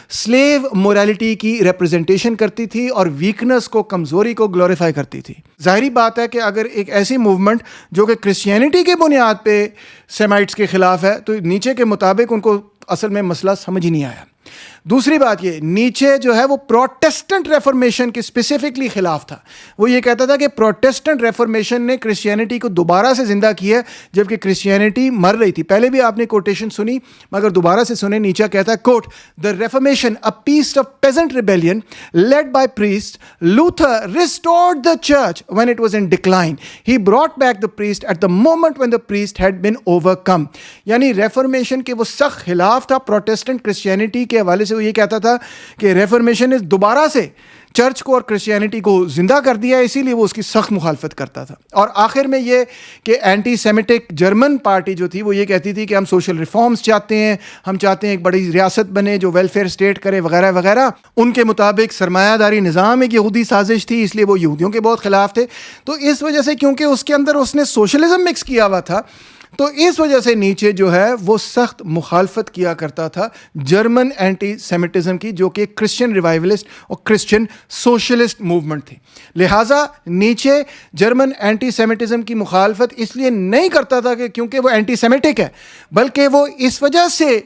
سلیو موریلٹی کی ریپرزنٹیشن کرتی تھی اور ویکنس کو, کمزوری کو گلوریفائی کرتی تھی. ظاہری بات ہے کہ اگر ایک ایسی موومنٹ جو کہ کرسچینٹی کے بنیاد پہ سیمائٹس کے خلاف ہے تو نیچے کے مطابق ان کو اصل میں مسئلہ سمجھ ہی نہیں آیا. دوسری بات یہ, نیچے جو ہے وہ پروٹیسٹنٹ ریفارمیشن کے اسپیسیفکلی خلاف تھا. وہ یہ کہتا تھا کہ پروٹیسٹنٹ ریفارمیشن نے کرسچینٹی کو دوبارہ سے زندہ کیا جبکہ کرسچینٹی مر رہی تھی. پہلے بھی آپ نے کوٹیشن سنی مگر دوبارہ سے سنیں. نیچے کہتا ہے quote the reformation a piece of peasant rebellion led by priest Luther restored the church when it was in decline. He brought back the priest at the moment when the priest had been overcome. یعنی reformation کے وہ سخت خلاف تھا Protestant Christianity کے حوالے سے. وہ یہ کہتا تھا کہ ریفارمیشن نے دوبارہ سے چرچ کو اور کرسچینٹی کو زندہ کر دیا, اسی لیے وہ اس کی سخت مخالفت کرتا تھا. اور آخر میں یہ کہ اینٹی سیمیٹک جرمن پارٹی جو تھی وہ یہ کہتی تھی کہ ہم سوشل ریفارمز چاہتے ہیں, ہم چاہتے ہیں ایک بڑی ریاست بنے جو ویلفیئر اسٹیٹ کرے وغیرہ وغیرہ. ان کے مطابق سرمایہ داری نظام ایک یہودی سازش تھی, اس لیے وہ یہودیوں کے بہت خلاف تھے. تو اس وجہ سے کیونکہ اس کے اندر اس نے سوشلزم مکس کیا ہوا تھا تو اس وجہ سے نیچے جو ہے وہ سخت مخالفت کیا کرتا تھا جرمن اینٹی سیمیٹزم کی, جو کہ کرسچن ریوائولسٹ اور کرسچن سوشلسٹ موومنٹ تھی. لہٰذا نیچے جرمن اینٹی سیمیٹزم کی مخالفت اس لیے نہیں کرتا تھا کہ کیونکہ وہ اینٹی سیمیٹک ہے, بلکہ وہ اس وجہ سے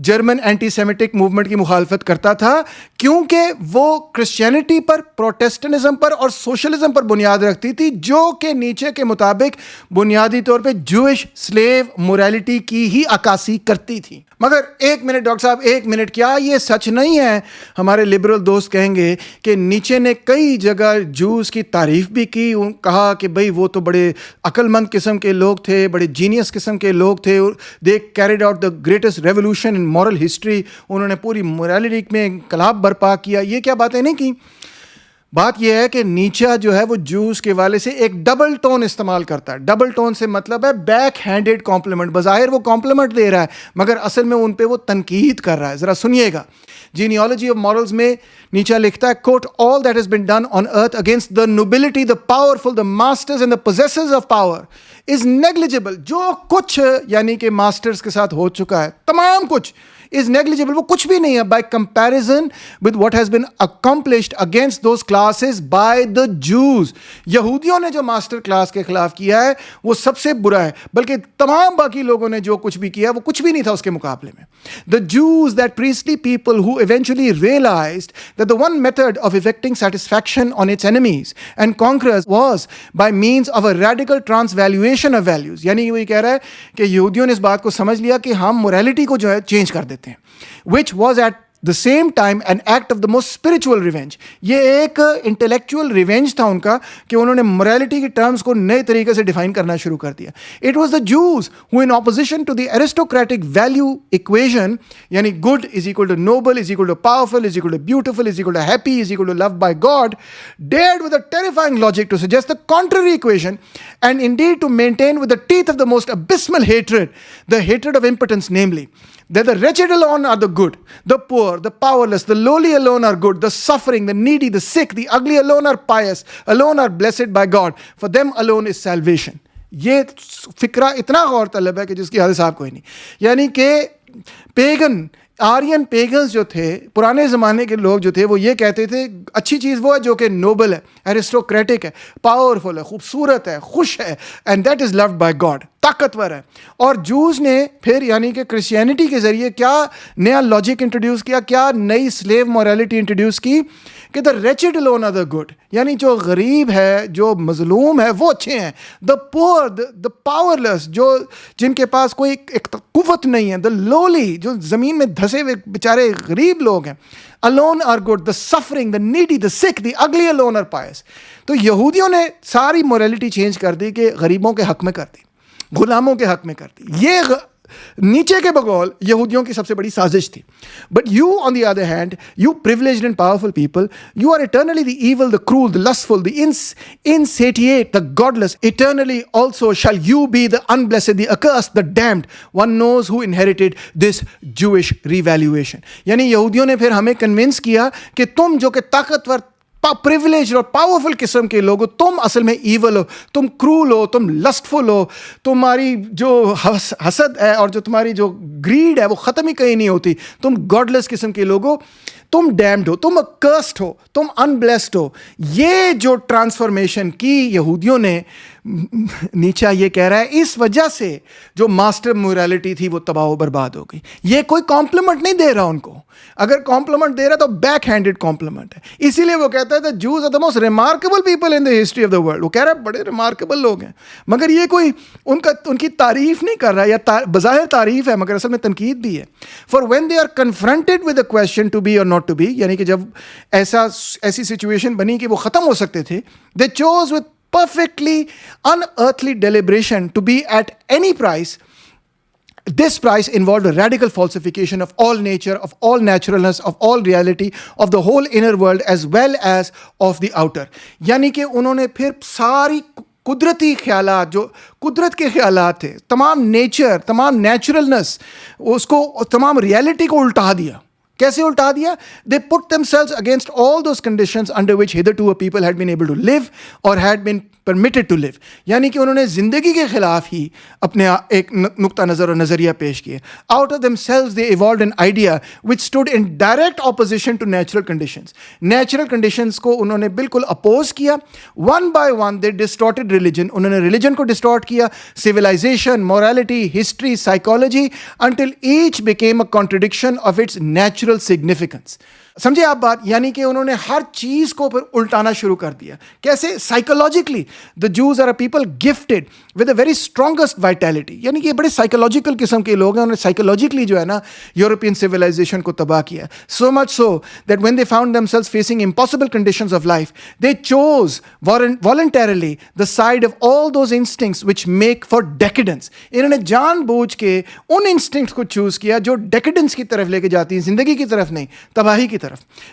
جرمن اینٹی سیمیٹک موومنٹ کی مخالفت کرتا تھا کیونکہ وہ کرسچینٹی پر، پروٹیسٹنزم پر اور سوشلزم پر بنیاد رکھتی تھی، جو کہ نیچے کے مطابق بنیادی طور پہ جوئش سلیو موریلٹی کی ہی عکاسی کرتی تھی. مگر ایک منٹ ڈاکٹر صاحب، ایک منٹ، کیا یہ سچ نہیں ہے؟ ہمارے لبرل دوست کہیں گے کہ نیچے نے کئی جگہ جوز کی تعریف بھی کی، کہا کہ بھئی وہ تو بڑے عقل مند قسم کے لوگ تھے، بڑے جینیس قسم کے لوگ تھے، they carried out the greatest revolution in moral history, انہوں نے پوری مورالٹی میں انقلاب برپا کیا. یہ کیا باتیں نہیں کی؟ بات یہ ہے کہ نیچا جو ہے وہ جوز کے والے سے ایک ڈبل ٹون استعمال کرتا ہے. ڈبل ٹون سے مطلب ہے بیک ہینڈڈ کمپلیمنٹ. بظاہر وہ کمپلیمنٹ دے رہا ہے مگر اصل میں ان پہ وہ تنقید کر رہا ہے. ذرا سنیے گا. جینیالوجی آف مورلز میں نیچا لکھتا ہے quote all that has been done on earth against the nobility, the powerful, the masters and the possessors of power is negligible. جو کچھ یعنی کہ ماسٹرز کے ساتھ ہو چکا ہے، تمام کچھ از نیگلیجیبل، وہ کچھ بھی نہیں ہے by comparison with what has been accomplished against those classes by the Jews. یہودیوں نے جو ماسٹر کلاس کے خلاف کیا ہے وہ سب سے برا ہے، بلکہ تمام باقی لوگوں نے جو کچھ بھی کیا وہ کچھ بھی نہیں تھا اس کے مقابلے میں. دا جوز، that priestly people who eventually realized that the one method of effecting satisfaction on its enemies and conquerors was by means of a radical transvaluation of values. یعنی وہی کہہ رہا ہے کہ یہودیوں نے اس بات کو سمجھ لیا کہ ہم morality کو جو ہے چینج کر دیتے ہیں، which was at the same time an act of the most spiritual revenge. یہ ایک انٹلیکچوئل ریونج تھا ان کا کہ انہوں نے morality کی ٹرمز کو نئے طریقے سے ڈیفائن کرنا شروع کر دیا. It was the Jews who in opposition to the aristocratic value equation, یعنی good is equal to noble is equal to powerful is equal to beautiful is equal to happy is equal to loved by God, dared with a terrifying logic to suggest the contrary equation, and indeed to maintain with the teeth of the most abysmal hatred, the hatred of impotence, namely that the wretched alone are the good, the poor, the powerless, the lowly alone are good, the suffering, the needy, the sick, the ugly alone are pious, alone are blessed by God, for them alone is salvation. یہ فکرہ اتنا غور طلب ہے کہ جس کی حد صاحب کوئی نہیں. یعنی کہ پیگن، آرین پیگنز جو تھے، پرانے زمانے کے لوگ جو تھے، وہ یہ کہتے تھے اچھی چیز وہ ہے جو کہ نوبل ہے، ایرسٹوکریٹک ہے، پاورفل ہے، خوبصورت ہے، خوش ہے، and that is loved by God, طاقتور ہے. اور جوز نے پھر یعنی کہ کرسچینٹی کے ذریعے کیا نیا لاجک انٹروڈیوس کیا، کیا نئی سلیو مورالٹی انٹروڈیوس کی کہ دا reached alone are the good، یعنی جو غریب ہے، جو مظلوم ہے وہ اچھے ہیں. دا پور، دا پاورلیس، جو جن کے پاس کوئی قوت نہیں ہے، دا لولی، جو زمین میں دھسے ہوئے بیچارے غریب لوگ ہیں، alone are good, the suffering, the needy, the sick, the ugly alone are pious. تو یہودیوں نے ساری مورالٹی چینج کر دی کہ غریبوں کے حق میں کر دی، غلاموں کے حق میں کر دی. یہ نیچے کے بقول یہودیوں کی سب سے بڑی سازش تھی. But you on the other hand, you privileged and powerful people, you are eternally the evil, the cruel, the lustful, the insatiate, the godless. Eternally also shall you be the unblessed, the accursed, the damned. One knows who inherited this Jewish revaluation. یعنی یہودیوں نے پھر ہمیں convince کیا کہ تم جو کہ طاقتور، پریولیج اور پاورفل قسم کے لوگ ہو، تم اصل میں ایول ہو، تم کرول ہو، تم لسٹفل ہو، تمہاری جو حسد ہے اور جو تمہاری جو گریڈ ہے وہ ختم ہی کہیں نہیں ہوتی، تم گاڈلیس قسم کے لوگ ہو، تم ڈیمڈ ہو، تم اکرسڈ ہو، تم انبلیسڈ ہو. یہ جو ٹرانسفارمیشن کی یہودیوں نے، نیچا یہ کہہ رہا ہے اس وجہ سے جو ماسٹر مورالٹی تھی وہ تباہ و برباد ہو گئی. یہ کوئی کمپلیمنٹ نہیں دے رہا ان کو، اگر کمپلیمنٹ دے رہا تو بیک ہینڈڈ کمپلیمنٹ ہے. اسی لیے وہ کہتا ہے Jews are the most remarkable people in the history of the world. وہ کہہ رہا ہے بڑے ریمارکیبل لوگ ہیں، مگر یہ کوئی ان کی تعریف نہیں کر رہا، یا بظاہر تعریف ہے مگر اصل میں تنقید بھی ہے. For when they are confronted with a question to be or not to be, یعنی کہ جب ایسی سچویشن بنی کہ وہ ختم ہو سکتے تھے، دے choose with perfectly unearthly deliberation to be at any price. This price involved a radical falsification of all nature, of all naturalness, of all reality, of the whole inner world as well as of the outer. یعنی کہ انہوں نے پھر ساری قدرتی خیالات، جو قدرت کے خیالات تھے، تمام نیچر، تمام نیچرلنس، اس کو تمام ریالٹی کو الٹا دیا. کیسے الٹا دیا؟ They put themselves against all those conditions under which hitherto a people had been able to live or had been permitted to live. یعنی کہ انہوں نے زندگی کے خلاف ہی اپنے ایک نقطہ نظر اور نظریہ پیش کیے. Out of themselves they evolved an idea which stood in direct opposition to natural conditions. Natural conditions کو انہوں نے بالکل اپوز کیا. One by one they distorted religion. انہوں نے religion کو distort کیا, civilization, morality, history, psychology, until each became a contradiction of its natural significance. سمجھے آپ بات؟ یعنی کہ انہوں نے ہر چیز کو پھر الٹانا شروع کر دیا. کیسے؟ Psychologically the Jews are a people gifted with a very strongest vitality. یعنی کہ یہ بڑے سائیکولوجیکل قسم کے لوگ ہیں. انہوں نے سائیکولوجیکلی جو ہے نا یورپین سویلائزیشن کو تباہ کیا. So much so that when they found themselves facing impossible conditions of life they chose voluntarily the side of all those instincts which make for decadence. انہوں نے جان بوجھ کے ان انسٹنکٹس کو چوز کیا جو ڈیکیڈنس کی طرف لے کے جاتی ہیں, زندگی کی طرف نہیں, تباہی کی طرف.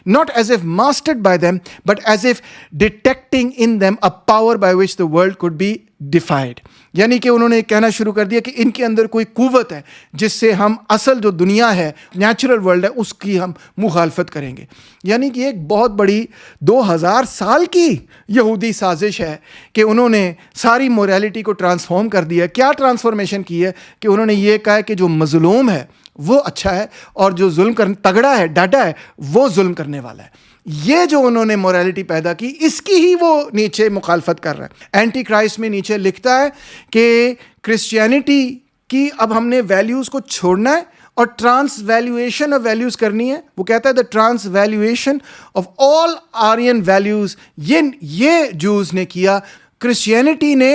Not as if mastered by them, but as if detecting in them a power by which the world could be defied. یعنی کہ انہوں نے کہنا شروع کر دیا کہ ان کے اندر کوئی قوت ہے جس سے ہم اصل جو دنیا ہے, نیچرل ورلڈ ہے, اس کی ہم مخالفت کریں گے. یعنی کہ ایک بہت بڑی 2000 سال کی یہودی سازش ہے کہ انہوں نے ساری موریلٹی کو ٹرانسفارم کر دیا. کیا ٹرانسفارمیشن کی ہے کہ انہوں نے یہ کہا کہ جو مظلوم ہے وہ اچھا ہے اور جو ظلم تگڑا ہے, ڈاٹا ہے, وہ ظلم کرنے والا ہے. یہ جو انہوں نے موریلٹی پیدا کی, اس کی ہی وہ نیچے مخالفت کر رہا ہے. اینٹی کرائسٹ میں نیچے لکھتا ہے کہ کرسچینٹی کی اب ہم نے ویلیوز کو چھوڑنا ہے اور ٹرانس ویلیویشن آف ویلیوز کرنی ہے. وہ کہتا ہے the transvaluation of all Aryan values. یہ جوز نے کیا. کرسچینٹی نے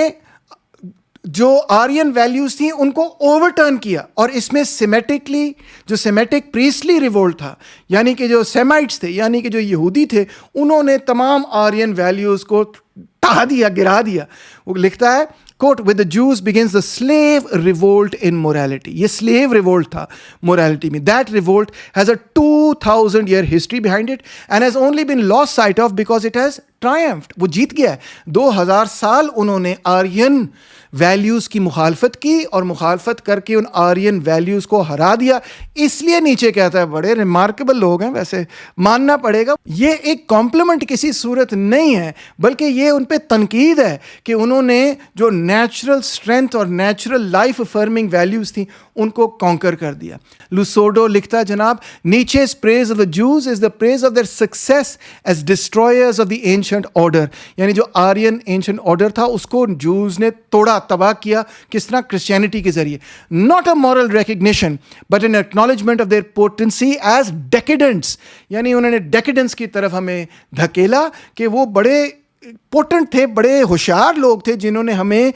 جو آرین ویلیوز تھیں ان کو اوور ٹرن کیا, اور اس میں سیمیٹکلی جو سیمیٹک پریسلی ریوولٹ تھا, یعنی کہ جو سیمائٹس تھے, یعنی کہ جو یہودی تھے, انہوں نے تمام آرین ویلیوز کو ٹھا دیا, گرا دیا. وہ لکھتا ہے quote, with the Jews begins the slave revolt in morality. یہ slave revolt تھا morality میں. That revolt has a 2000-year history behind it and has only been lost sight of because it has triumphed. وہ جیت گیا ہے. 2000 سال انہوں نے آرین ویلیوز کی مخالفت کی اور مخالفت کر کے ان آرین ویلیوز کو ہرا دیا. اس لیے نیچے کہتا ہے بڑے ریمارکیبل لوگ ہیں, ویسے ماننا پڑے گا. یہ ایک کمپلیمنٹ کسی صورت نہیں ہے, بلکہ یہ ان پہ تنقید ہے کہ انہوں نے جو نیچرل اسٹرینتھ اور نیچرل لائف افرمنگ ویلیوز تھیں ان کو کانکر کر دیا. لوسوڈو لکھتا ہے جناب, نیچیز praise of the Jews is the praise of their success as destroyers of the ancient order. یعنی جو آرین اینشنٹ آرڈر تھا اس کو جوز نے توڑا, تباہ کیا. کس طرح؟ کرسچینٹی کے ذریعے. Not a moral recognition but an acknowledgement of their potency as decadents. یعنی انہوں نے ڈیکیڈنس کی طرف ہمیں دھکیلا کہ وہ بڑے پوٹنٹ تھے, بڑے ہوشیار لوگ تھے جنہوں نے ہمیں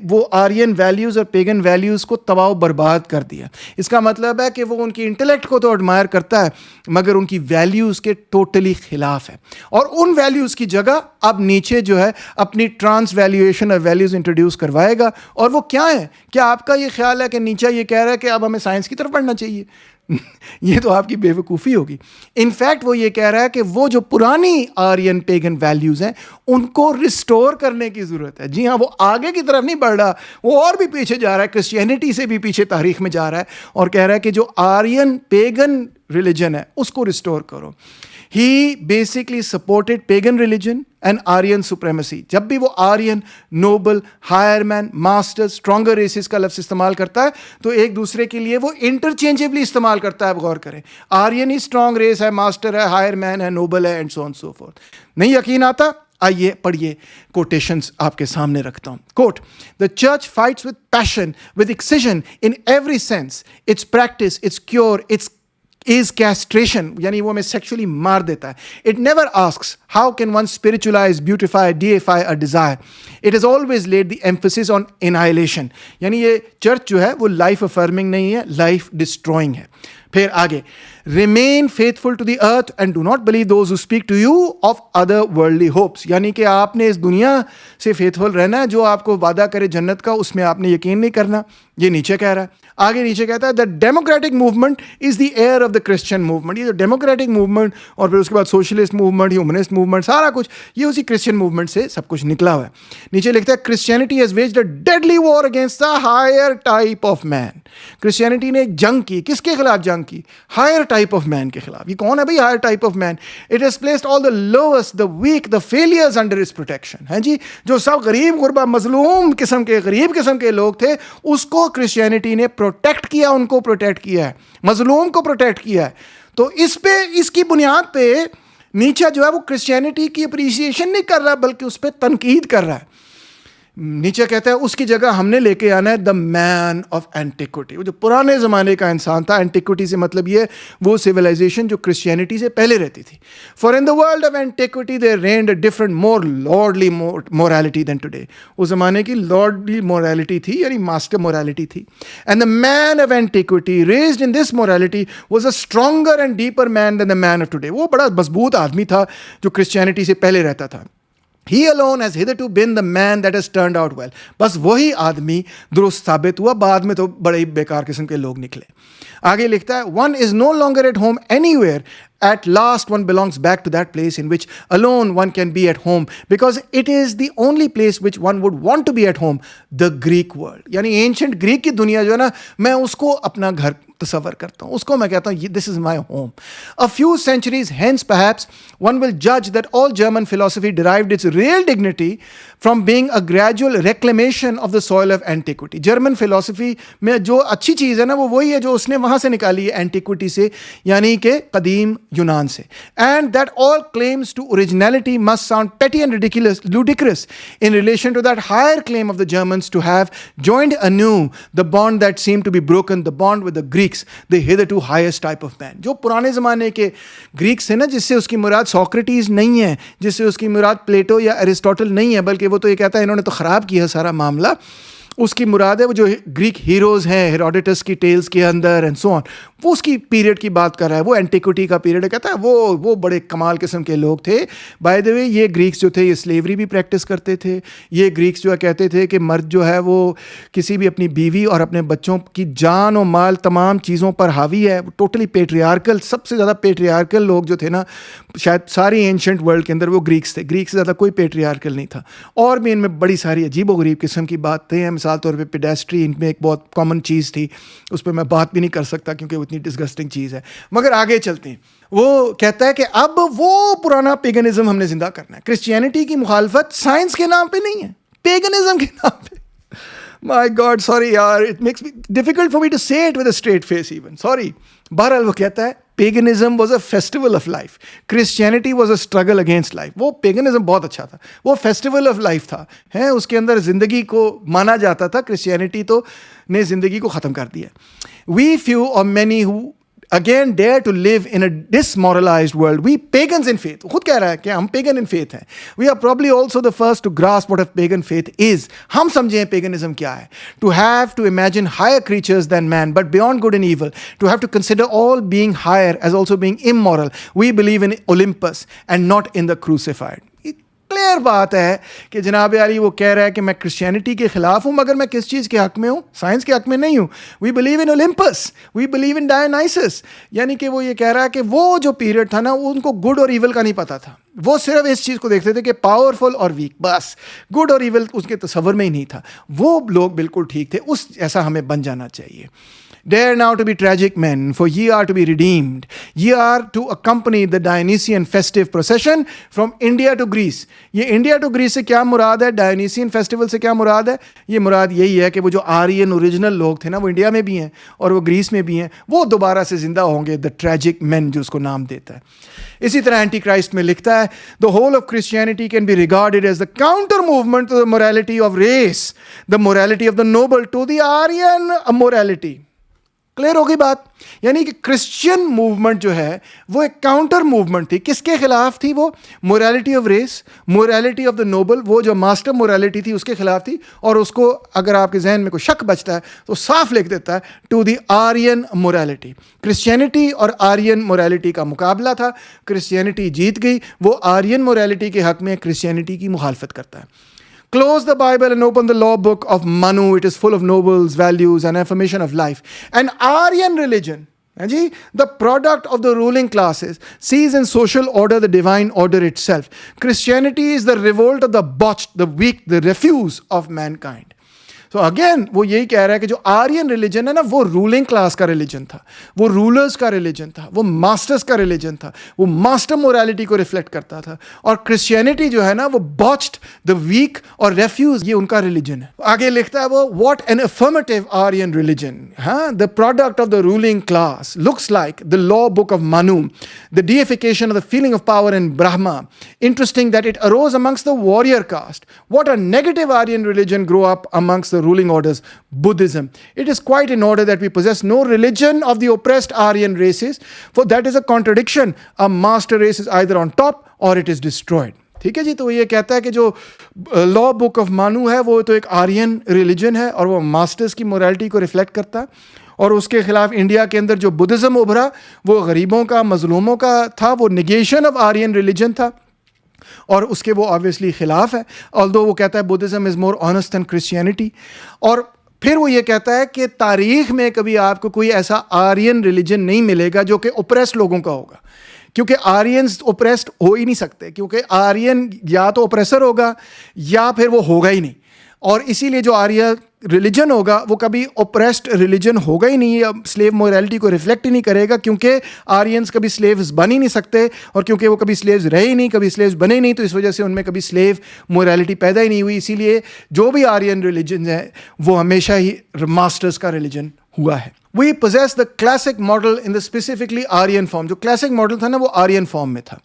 وہ آرین ویلیوز اور پیگن ویلیوز کو تباہ و برباد کر دیا. اس کا مطلب ہے کہ وہ ان کی انٹلیکٹ کو تو ایڈمائر کرتا ہے مگر ان کی ویلیوز کے ٹوٹلی خلاف ہے. اور ان ویلیوز کی جگہ اب نیچے جو ہے اپنی ٹرانس ویلیویشن اور ویلیوز انٹروڈیوس کروائے گا. اور وہ کیا ہے؟ کیا آپ کا یہ خیال ہے کہ نیچے یہ کہہ رہا ہے کہ اب ہمیں سائنس کی طرف پڑھنا چاہیے؟ یہ تو آپ کی بے وقوفی ہوگی. انفیکٹ وہ یہ کہہ رہا ہے کہ وہ جو پرانی آرین پیگن ویلیوز ہیں ان کو ریسٹور کرنے کی ضرورت ہے. جی ہاں, وہ آگے کی طرف نہیں بڑھ رہا, وہ اور بھی پیچھے جا رہا ہے, کرسچینٹی سے بھی پیچھے تاریخ میں جا رہا ہے, اور کہہ رہا ہے کہ جو آرین پیگن ریلیجن ہے اس کو ریسٹور کرو. He basically supported pagan religion and Aryan supremacy. جب بھی وہ آرین, نوبل, ہائر مین, ماسٹر, اسٹرانگر ریسز کا لفظ استعمال کرتا ہے تو ایک دوسرے کے لیے وہ انٹرچینجبلی استعمال کرتا ہے. آپ غور کریں, آرین ہی اسٹرانگ ریس ہے, ماسٹر ہے, ہائر مین ہے, نوبل ہے, and so on so forth. نہیں یقین آتا؟ آئیے پڑھیے, کوٹیشنز آپ کے سامنے رکھتا ہوں. کوٹ, the church fights with passion, with excision in every sense. Its practice, its cure, its is castration. یعنی وہ ہمیں سیکشولی مار دیتا ہے. It never asks how can one spiritualize, beautify, deify a desire. It has always laid the emphasis on annihilation. یعنی یہ church جو ہے وہ لائف افرمنگ نہیں ہے, لائف ڈسٹرائنگ ہے. پھر آگے, remain faithful to the earth and do not believe those who speak to you of other worldly hopes. یعنی کہ آپ نے اس دنیا سے فیتھفل رہنا ہے, جو آپ کو وعدہ کرے جنت کا اس میں آپ نے یقین نہیں کرنا. یہ نیچے کہہ رہا ہے. آگے نیچے کہتا ہے the democratic movement is the heir of the Christian movement. یہ جو ڈیموکریٹک موومنٹ اور پھر اس کے بعد سوشلسٹ موومنٹ, ہیومنسٹ موومنٹ, سارا کچھ یہ اسی کرسچین موومنٹ سے سب کچھ نکلا ہوا ہے. نیچے لکھتا ہے Christianity has waged a deadly war against the higher type of man. Christianity نے جنگ کی. کس کے خلاف جنگ کی ہائر ٹائپ آف مین کے خلاف. یہ کون ہے بھائی higher type of man? It has placed all the lost, the weak, the failures under its protection. ہیں جی, جو سب غریب غربا مظلوم قسم کے غریب قسم کے لوگ تھے, اس کو کرسچینٹی نے پروٹیکٹ کیا, ان کو پروٹیکٹ کیا ہے, مظلوم کو پروٹیکٹ کیا ہے. تو اس کی بنیاد پہ نیچے جو ہے وہ کرسچینٹی کی اپریسیشن نہیں کر رہا بلکہ اس پہ تنقید کر رہا ہے. نیچے کہتا ہے اس کی جگہ ہم نے لے کے آنا ہے دا مین آف اینٹیکوٹی, وہ جو پرانے زمانے کا انسان تھا. اینٹیکوٹی سے مطلب یہ وہ سویلائزیشن جو کرسچینٹی سے پہلے رہتی تھی. For in the world of antiquity there reigned a different more lordly morality than today. اس زمانے کی لارڈلی مورالٹی تھی, یعنی ماسٹر مورالٹی تھی. And the man of antiquity raised in this morality was a stronger and deeper man than the man of today. وہ بڑا مضبوط آدمی تھا جو کرسچینٹی سے پہلے رہتا تھا. He alone has hitherto been the man that has turned out well. بس وہی آدمی درست ثابت ہوا, بعد میں تو بڑے بیکار قسم کے لوگ نکلے. آگے لکھتا ہے one is no longer at home anywhere. At last one belongs back to that place in which alone one can be at home because it is the only place which one would want to be at home, the Greek world. یعنی ancient Greek کی دنیا جو ہے نا, میں اس کو اپنا گھر تصور کرتا ہوں, اس کو میں کہتا ہوں this is my home. A few centuries hence perhaps one will judge that all German philosophy derived its real dignity from being a gradual reclamation of the soil of antiquity. German philosophy میں جو اچھی چیز ہے نا وہ وہی ہے جو اس نے وہاں سے نکالی ہے, اینٹیکوٹی سے, یعنی کہ قدیم یونان سے. And that all claims to originality must sound petty and ludicrous in relation to that higher claim of the Germans to have joined anew the bond that seemed to be broken, the bond with the Greeks, the hitherto highest type of man. جو پرانے زمانے کے Greeks ہیں نا, جس سے اس کی مراد Socrates نہیں ہے, جس سے اس کی مراد پلیٹو یا ایرسٹوٹل نہیں ہے, بلکہ وہ تو یہ کہتا ہے انہوں نے تو خراب کیا سارا معاملہ. اس کی مراد ہے وہ جو گریک ہیروز ہیں ہیروڈیٹس کی ٹیلز کے اندر اینڈ سو آن, وہ اس کی پیریڈ کی بات کر رہا ہے. وہ اینٹیکوٹی کا پیریڈ ہے, کہتا ہے وہ بڑے کمال قسم کے لوگ تھے. بائی دا وے یہ گریکس جو تھے یہ سلیوری بھی پریکٹس کرتے تھے. یہ گریکس جو ہے کہتے تھے کہ مرد جو ہے وہ کسی بھی اپنی بیوی اور اپنے بچوں کی جان و مال تمام چیزوں پر حاوی ہے. ٹوٹلی پیٹریارکل, سب سے زیادہ پیٹریارکل لوگ جو تھے نا شاید ساری اینشنٹ ورلڈ کے اندر وہ گریکس تھے. گریک سے زیادہ کوئی پیٹریارکل نہیں تھا. اور بھی ان میں بڑی ساری عجیب و غریب قسم کی باتیں ہیں. مثال طور پہ پیڈیسٹری ان میں ایک بہت کامن چیز تھی, اس پہ میں بات بھی نہیں کر سکتا کیونکہ وہ اتنی ڈسگسٹنگ چیز ہے. مگر آگے چلتے ہیں. وہ کہتا ہے کہ اب وہ پرانا پیگنزم ہم نے زندہ کرنا ہے. کرسچینٹی کی مخالفت سائنس کے نام پہ نہیں ہے, پیگنزم کے نام پہ. My God, sorry yaar, it makes me difficult for me to say it with a straight face even. Sorry. بہرحال وہ کہتا ہے paganism was a festival of life, Christianity was a struggle against life. وہ paganism بہت اچھا تھا, وہ festival of life تھا, ہے اس کے اندر زندگی کو مانا جاتا تھا. کرسچینٹی تو نے زندگی کو ختم کر دیا. We few or many who again dare to live in a dismoralized world. We pagans in faith, خود کہہ رہا ہے کہ ہم pagan in faith ہیں. We are probably also the first to grasp what a pagan faith is. ہم سمجھیں paganism کیا ہے. To have to imagine higher creatures than man, but beyond good and evil. To have to consider all being higher as also being immoral. We believe in Olympus and not in the crucified. Clear بات ہے کہ جناب علی وہ کہہ رہا ہے کہ میں کرسچینٹی کے خلاف ہوں, مگر میں کس چیز کے حق میں ہوں؟ سائنس کے حق میں نہیں ہوں. We believe in Olympus, we believe in Dionysus. یعنی کہ وہ یہ کہہ رہا ہے کہ وہ جو پیریڈ تھا نا ان کو گڈ اور ایول کا نہیں پتہ تھا. وہ صرف اس چیز کو دیکھتے تھے کہ پاورفل اور ویک, بس گڈ اور ایول اس کے تصور میں ہی نہیں تھا. وہ لوگ بالکل ٹھیک تھے. اس ایسا ہمیں بن جانا چاہیے. Dare now to be tragic men, for ye are to be redeemed. Ye are to accompany the Dionysian festive procession from India to Greece. یہ انڈیا ٹو گریس سے کیا مراد ہے؟ ڈائونیسین فیسٹیول سے کیا مراد ہے؟ یہ مراد یہی ہے کہ وہ جو آرین اوریجنل لوگ تھے نا وہ انڈیا میں بھی ہیں اور وہ گریس میں بھی ہیں, وہ دوبارہ سے زندہ ہوں گے. دا ٹریجک مین جو اس کو نام دیتا ہے. اسی طرح اینٹی کرائسٹ میں لکھتا ہے the whole of Christianity can be regarded as the counter movement to the morality of race, the morality of the noble to the Aryan morality. Clear ہوگی بات. یعنی کہ کرسچین موومنٹ جو ہے وہ ایک کاؤنٹر موومنٹ تھی. کس کے خلاف تھی؟ وہ morality of race, morality of the noble, وہ جو ماسٹر موریلٹی تھی اس کے خلاف تھی. اور اس کو اگر آپ کے ذہن میں کوئی شک بچتا ہے تو صاف لکھ دیتا ہے to the Aryan morality. Christianity اور آرین موریلٹی کا مقابلہ تھا. کرسچینٹی جیت گئی, وہ آرین موریلٹی کے حق میں کرسچینٹی کی مخالفت کرتا ہے. Close the Bible and open the law book of Manu. It is full of nobles, values and affirmation of life. An Aryan religion, the product of the ruling classes, sees in social order the divine order itself. Christianity is the revolt of the botched, the weak, the refuse of mankind. So again وہ یہی کہہ رہا ہے کہ جو Aryan religion ہے نا وہ رولنگ کلاس کا ریلیجن تھا, وہ رولرز کا ریلیجن تھا, وہ ماسٹرز کا ریلیجن تھا, وہ ماسٹر مورالٹی کو ریفلیکٹ کرتا تھا. اور کرسچینٹی جو ہے نا وہ باچڈ دا ویک اور ریفیوز, یہ ان کا ریلیجن ہے. آگے لکھتا ہے وہ what an affirmative Aryan religion, ہاں, the product of the ruling class looks like the law book of Manu, the deification of the feeling of power in Brahma. Interesting that it arose amongst the warrior caste. What a negative Aryan religion grew up amongst the ruling orders, Buddhism. It is quite in order that we possess no religion of the oppressed Aryan races, for that is a contradiction. A master race is either on top or it is destroyed. ٹھیک ہے جی. تو یہ کہتا ہے کہ جو لا book of مانو ہے وہ تو ایک آرین ریلیجن ہے اور وہ ماسٹرز کی مورالٹی کو ریفلیکٹ کرتا ہے, اور اس کے خلاف انڈیا کے اندر جو بدھزم ابھرا وہ غریبوں کا, مظلوموں کا تھا, وہ نیگیشن آف آرین ریلیجن تھا اور اس کے وہ آبویسلی خلاف ہے. although وہ کہتا ہے بدھزم از مور آنیسٹ دین کرسچینٹی. اور پھر وہ یہ کہتا ہے کہ تاریخ میں کبھی آپ کو کوئی ایسا آرین ریلیجن نہیں ملے گا جو کہ اوپریسڈ لوگوں کا ہوگا, کیونکہ آرینز اوپریسڈ ہو ہی نہیں سکتے, کیونکہ آرین یا تو اوپریسر ہوگا یا پھر وہ ہوگا ہی نہیں. اور اسی لیے جو آرین ریلیجن ہوگا وہ کبھی اوپریسڈ ریلیجن ہوگا ہی نہیں, سلیو مورالٹی کو ریفلیکٹ ہی نہیں کرے گا, کیونکہ آرینز کبھی سلیوز بن ہی نہیں سکتے, اور کیونکہ وہ کبھی سلیوز رہے ہی نہیں, کبھی سلیوز بنے ہی نہیں, تو اس وجہ سے ان میں کبھی سلیو مورالٹی پیدا ہی نہیں ہوئی. اسی لیے جو بھی آرین ریلیجن ہے وہ ہمیشہ ہی ماسٹرز کا ریلیجن ہوا ہے. We possess the classic model in the specifically Aryan form. جو classic model تھا نا وہ Aryan form میں تھا.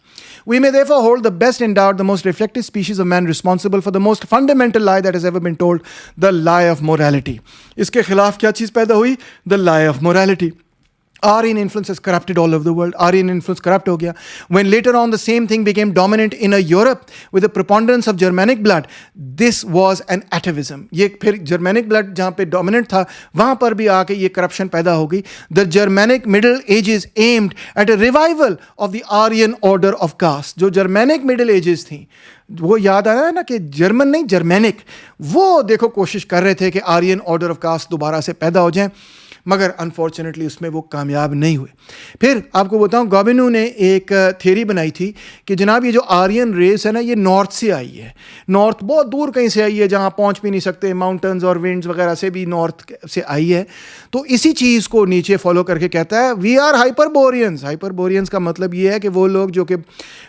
We may therefore hold the best endowed, the most reflective species of man responsible for the most fundamental lie that has ever been told, the lie of morality. اس کے خلاف کیا چیز پیدا ہوئی؟ The lie of morality. Aryan influence has corrupted all over the world. Aryan influence corrupt ہو گیا. When later on the same thing became dominant in a Europe with the preponderance of Germanic blood, this was an atavism. یہ پھر Germanic blood جہاں پہ dominant تھا وہاں پر بھی آ کے یہ corruption پیدا ہو گئی. The Germanic Middle Ages aimed at a revival of the Aryan order of caste. جو Germanic Middle Ages تھیں وہ یاد آیا نا کہ جرمن نہیں جرمینک, وہ دیکھو کوشش کر رہے تھے کہ آرین آرڈر آف کاسٹ دوبارہ سے پیدا ہو جائیں, مگر انفارچونیٹلی اس میں وہ کامیاب نہیں ہوئے. پھر آپ کو بتاؤں گوبینو نے ایک تھیوری بنائی تھی کہ جناب یہ جو آرین ریس ہے نا یہ نارتھ سے آئی ہے, نارتھ بہت دور کہیں سے آئی ہے جہاں پہنچ بھی نہیں سکتے, ماؤنٹنز اور ونڈز وغیرہ سے بھی نارتھ سے آئی ہے. تو اسی چیز کو نیچے فالو کر کے کہتا ہے وی آر ہائپربورینز. ہائپربورینز کا مطلب یہ ہے کہ وہ لوگ جو کہ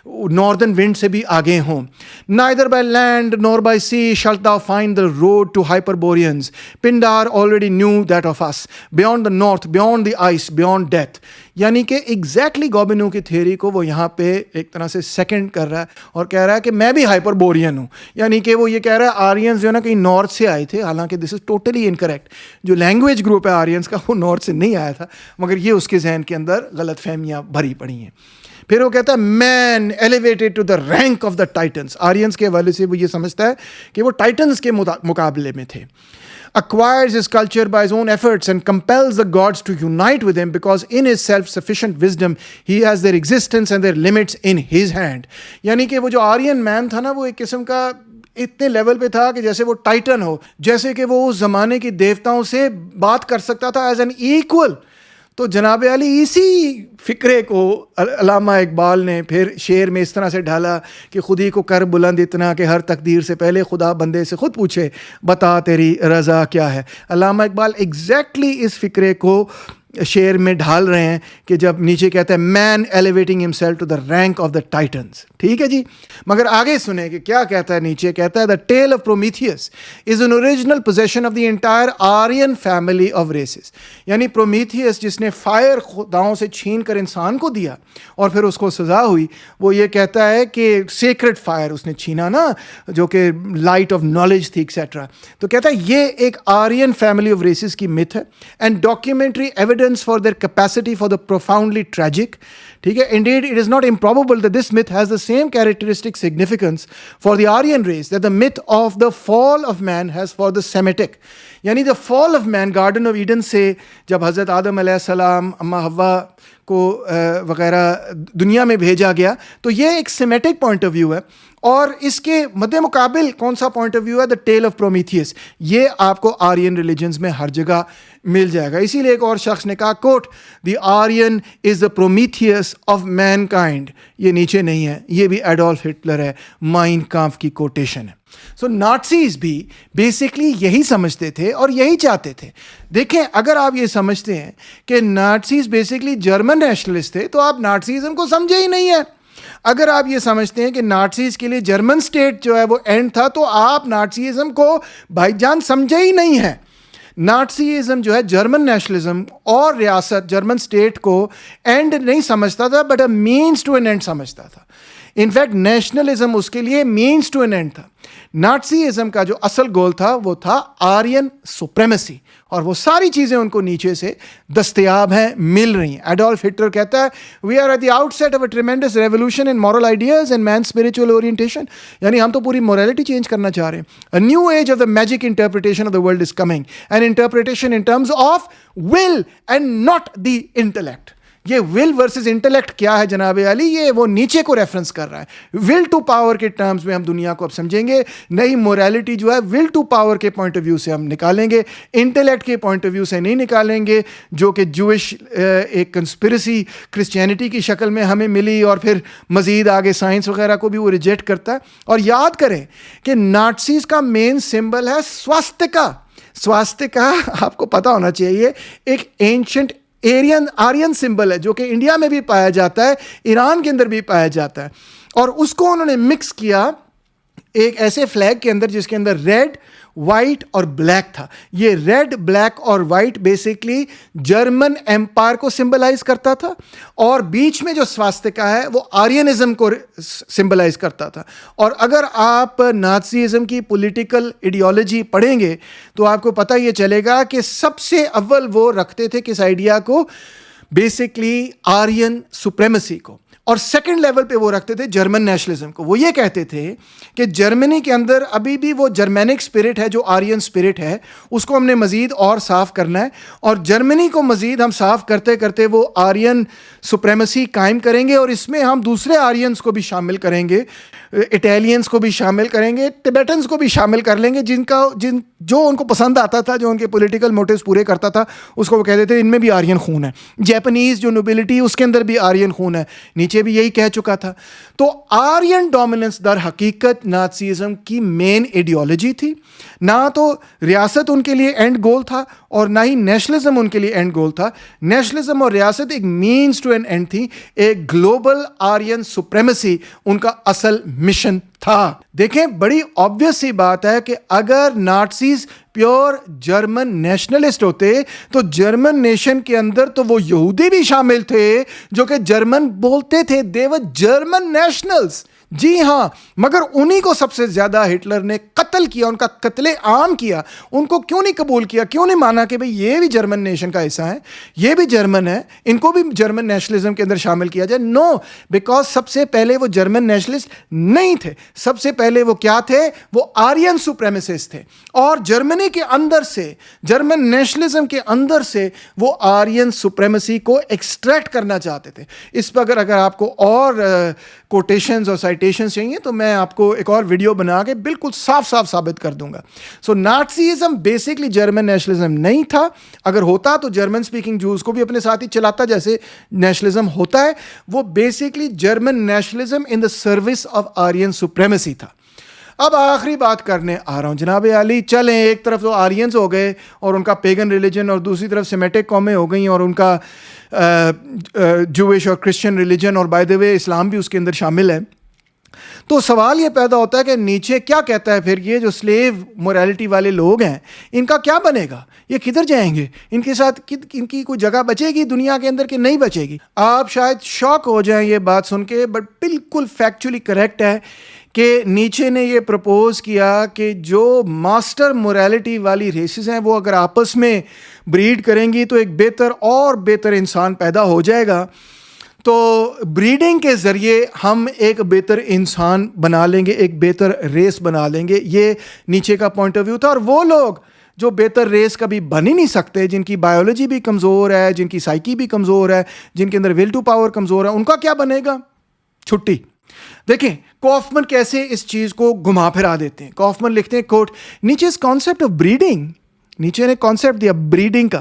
ناردرن ونڈ سے بھی آگے ہوں. Neither by land nor by sea shalt thou find the road to Hyperboreans. Pindar already knew that of us. Beyond the north, beyond the ice, beyond death. یعنی کہ ایگزیکٹلی گوبینو کی تھیوری کو وہ یہاں پہ ایک طرح سے سیکنڈ کر رہا ہے اور کہہ رہا ہے کہ میں بھی ہائپربورین ہوں. یعنی کہ وہ یہ کہہ رہا ہے آرینز جو ہے نا کہیں نارتھ سے آئے تھے, حالانکہ دس از ٹوٹلی انکریکٹ. جو لینگویج گروپ ہے آرینز کا وہ نارتھ سے نہیں آیا تھا, مگر یہ اس کے ذہن کے اندر غلط فہمیاں بھری پڑی ہیں. پھر وہ کہتا ہے man elevated to the rank of the titans. Aryans کے حوالے سے وہ یہ سمجھتا ہے کہ وہ ٹائٹنس کے مقابلے میں تھے. Acquires his culture by his own efforts and compels the gods to unite with him because in his self-sufficient wisdom he has their existence and their limits in his hand. یعنی کہ وہ جو آرین مین تھا نا وہ ایک قسم کا اتنے لیول پہ تھا کہ جیسے وہ ٹائٹن ہو, جیسے کہ وہ اس زمانے کے دیوتاؤں سے بات کر سکتا تھا ایز این ایکول. تو جناب علی اسی فکرے کو علامہ اقبال نے پھر شعر میں اس طرح سے ڈھالا کہ خودی کو کر بلند اتنا کہ ہر تقدیر سے پہلے خدا بندے سے خود پوچھے بتا تیری رضا کیا ہے. علامہ اقبال ایگزیکٹلی اس فکرے کو شعر میں ڈھال رہے ہیں کہ جب نیچے کہتا ہے man elevating himself to the rank of the titans. ٹھیک ہے جی, مگر آگے سنیں کہ کیا کہتا ہے نیچے. کہتا ہے the tale of Prometheus is an original position of the entire Aryan family of races. یعنی پرومیتھیس جس نے فائر خداؤں سے چھین کر انسان کو دیا اور پھر اس کو سزا ہوئی, وہ یہ کہتا ہے کہ سیکرڈ فائر اس نے چھینا نا جو کہ لائٹ آف نالج تھی ایکسیٹرا. تو کہتا ہے یہ ایک آرین فیملی آف ریسز کی myth ہے and documentary evidence for their capacity for the profoundly tragic. ٹھیک ہے, indeed it is not improbable that this myth has the same characteristic significance for the Aryan race that the myth of the fall of man has for the Semitic. یعنی the fall of man garden of Eden سے جب حضرت آدم علیہ السلام اما حوا کو وغیرہ دنیا میں بھیجا گیا, تو یہ ایک سیمیٹک پوائنٹ آف ویو ہے. اور اس کے مد مقابل کون سا پوائنٹ آف ویو ہے؟ The tale of Prometheus. یہ آپ کو آرین ریلیجنز میں ہر جگہ مل جائے گا. اسی لیے ایک اور شخص نے کہا quote the Aryan is the Prometheus of mankind. یہ نیچے نہیں ہے, یہ بھی ایڈولف ہٹلر ہے, مائن کامف کی کوٹیشن ہے. سو نازیز بھی بیسکلی یہی سمجھتے تھے اور یہی چاہتے تھے. دیکھیں, اگر آپ یہ سمجھتے ہیں کہ نازیز بیسکلی جرمن نیشنلسٹ تھے تو آپ نازیزم کو سمجھے ہی نہیں ہیں. اگر آپ یہ سمجھتے ہیں کہ نازیز کے لیے جرمن اسٹیٹ جو ہے وہ اینڈ تھا تو آپ نازیزم کو بھائی جان سمجھے ہی نہیں ہیں. نازیزم جو ہے جرمن نیشنلزم اور ریاست جرمن اسٹیٹ کو اینڈ نہیں سمجھتا تھا, but a means to an end سمجھتا تھا. انفیکٹ نیشنلزم اس کے لیے مینس ٹو این اینڈ تھا. نازیزم کا جو اصل گول تھا وہ تھا آرین سپریمیسی, اور وہ ساری چیزیں ان کو نیچے سے دستیاب ہیں, مل رہی ہیں. ایڈولف ہٹلر کہتا ہے we are at the out set of a tremendous revolution in moral ideas and main spiritual orientation. یعنی ہم تو پوری مورالٹی چینج کرنا چاہ رہے ہیں. A new age of the magic interpretation of the world is coming, and interpretation in terms of will and not the intellect. یہ will versus intellect کیا ہے جناب علی, یہ وہ نیچے کو ریفرنس کر رہا ہے. ول ٹو پاور کے ٹرمز میں ہم دنیا کو اب سمجھیں گے. نئی مورالٹی جو ہے ول ٹو پاور کے پوائنٹ آف ویو سے ہم نکالیں گے, انٹلیکٹ کے پوائنٹ آف ویو سے نہیں نکالیں گے, جو کہ جوش ایک کنسپریسی کرسچینٹی کی شکل میں ہمیں ملی, اور پھر مزید آگے سائنس وغیرہ کو بھی وہ ریجیکٹ کرتا ہے. اور یاد کریں کہ نازیز کا مین سمبل ہے سواستکا. سواستکا آپ کو پتہ ہونا چاہیے ایک اینشنٹ آرین سمبل ہے جو کہ انڈیا میں بھی پایا جاتا ہے, ایران کے اندر بھی پایا جاتا ہے, اور اس کو انہوں نے مکس کیا ایک ایسے فلیگ کے اندر جس کے اندر ریڈ, وائٹ اور بلیک تھا. یہ ریڈ, بلیک اور وائٹ بیسکلی جرمن ایمپائر کو سمبلائز کرتا تھا, اور بیچ میں جو سواستکا ہے وہ آرینزم کو سمبلائز کرتا تھا. اور اگر آپ نازیزم کی پولیٹیکل ایڈیالوجی پڑھیں گے تو آپ کو پتہ یہ چلے گا کہ سب سے اول وہ رکھتے تھے کس آئیڈیا کو, بیسکلی آرین سپریمیسی کو, اور سیکنڈ لیول پہ وہ رکھتے تھے جرمن نیشنلزم کو. وہ یہ کہتے تھے کہ جرمنی کے اندر ابھی بھی وہ جرمینک اسپرٹ ہے جو آرین اسپرٹ ہے, اس کو ہم نے مزید اور صاف کرنا ہے, اور جرمنی کو مزید ہم صاف کرتے کرتے وہ آرین سپریمیسی قائم کریں گے, اور اس میں ہم دوسرے آرینس کو بھی شامل کریں گے, اٹیلینس کو بھی شامل کریں گے, ٹبیٹنس کو بھی شامل کر لیں گے, جو ان کو پسند آتا تھا, جو ان کے پولیٹیکل موٹیوز پورے کرتا تھا, اس کو وہ کہتے تھے ان میں بھی آرین خون ہے. جیپنیز جو نوبلٹی اس کے اندر بھی آرین خون ہے, نیچے بھی یہی کہہ چکا تھا. تو آرین ڈومیننس در حقیقت نازیزم کی مین ایڈیالوجی تھی. نہ تو ریاست ان کے لیے اینڈ گول تھا اور نہ ہی نیشنلزم ان کے لیے اینڈ گول تھا. نیشنلزم اور ریاست ایک مینس ٹو این اینڈ تھی. ایک گلوبل آرین سپریمیسی ان کا اصل مشن تھا. دیکھیں, بڑی آبویس سی بات ہے کہ اگر نازیز پیور جرمن نیشنلسٹ ہوتے تو جرمن نیشن کے اندر تو وہ یہودی بھی شامل تھے جو کہ جرمن بولتے تھے. دے ور جرمن نیشنلز, جی ہاں, مگر انہی کو سب سے زیادہ ہٹلر نے قتل کیا, ان کا قتل عام کیا. ان کو کیوں نہیں قبول کیا, کیوں نہیں مانا کہ بھئی یہ بھی جرمن نیشن کا حصہ ہے, یہ بھی جرمن ہے, ان کو بھی جرمن نیشنلزم کے اندر شامل کیا جائے؟ نو, بیکاز سب سے پہلے وہ جرمن نیشنلسٹ نہیں تھے. سب سے پہلے وہ کیا تھے؟ وہ آرین سپریمیسسٹ تھے, اور جرمنی کے اندر سے, جرمن نیشنلزم کے اندر سے وہ آرین سپریمیسی کو ایکسٹریکٹ کرنا چاہتے تھے. اس پر اگر آپ کو اور کوٹیشنز اور سائٹیشنز چاہیے تو میں آپ کو ایک اور ویڈیو بنا کے بالکل صاف صاف ثابت کر دوں گا. سو نازیزم بیسکلی جرمن نیشنلزم نہیں تھا. اگر ہوتا تو جرمن اسپیکنگ جوز کو بھی اپنے ساتھ ہی چلاتا جیسے نیشنلزم ہوتا ہے. وہ basically German nationalism in the service of Aryan supremacy تھا. اب آخری بات کرنے آ رہا ہوں جناب علی. چلیں, ایک طرف تو آرینز ہو گئے اور ان کا پیگن ریلیجن, اور دوسری طرف سیمیٹک قومیں ہو گئیں اور ان کا جوش اور کرسچن ریلیجن, اور بائی دا وے اسلام بھی اس کے اندر شامل ہے. تو سوال یہ پیدا ہوتا ہے کہ نیچے کیا کہتا ہے پھر یہ جو سلیو مورالٹی والے لوگ ہیں, ان کا کیا بنے گا؟ یہ کدھر جائیں گے؟ ان کے ساتھ ان کی کوئی جگہ بچے گی دنیا کے اندر کہ نہیں بچے گی؟ آپ شاید شاک ہو جائیں یہ بات سن کے, بٹ بالکل فیکچولی کریکٹ ہے کہ نیچے نے یہ پرپوز کیا کہ جو ماسٹر مورالٹی والی ریسز ہیں وہ اگر آپس میں بریڈ کریں گی تو ایک بہتر اور بہتر انسان پیدا ہو جائے گا. تو بریڈنگ کے ذریعے ہم ایک بہتر انسان بنا لیں گے, ایک بہتر ریس بنا لیں گے. یہ نیچے کا پوائنٹ آف ویو تھا. اور وہ لوگ جو بہتر ریس کبھی بن ہی نہیں سکتے, جن کی بایولوجی بھی کمزور ہے, جن کی سائیکی بھی کمزور ہے, جن کے اندر ول ٹو پاور کمزور ہے, ان کا کیا بنے گا؟ چھٹی. دیکھیں کافمن کیسے اس چیز کو گھما پھرا دیتے ہیں. کافمن لکھتے ہیں کوٹ, نیچے اس کانسیپٹ آف بریڈنگ نیچے نے کانسیپٹ دیا بریڈنگ کا,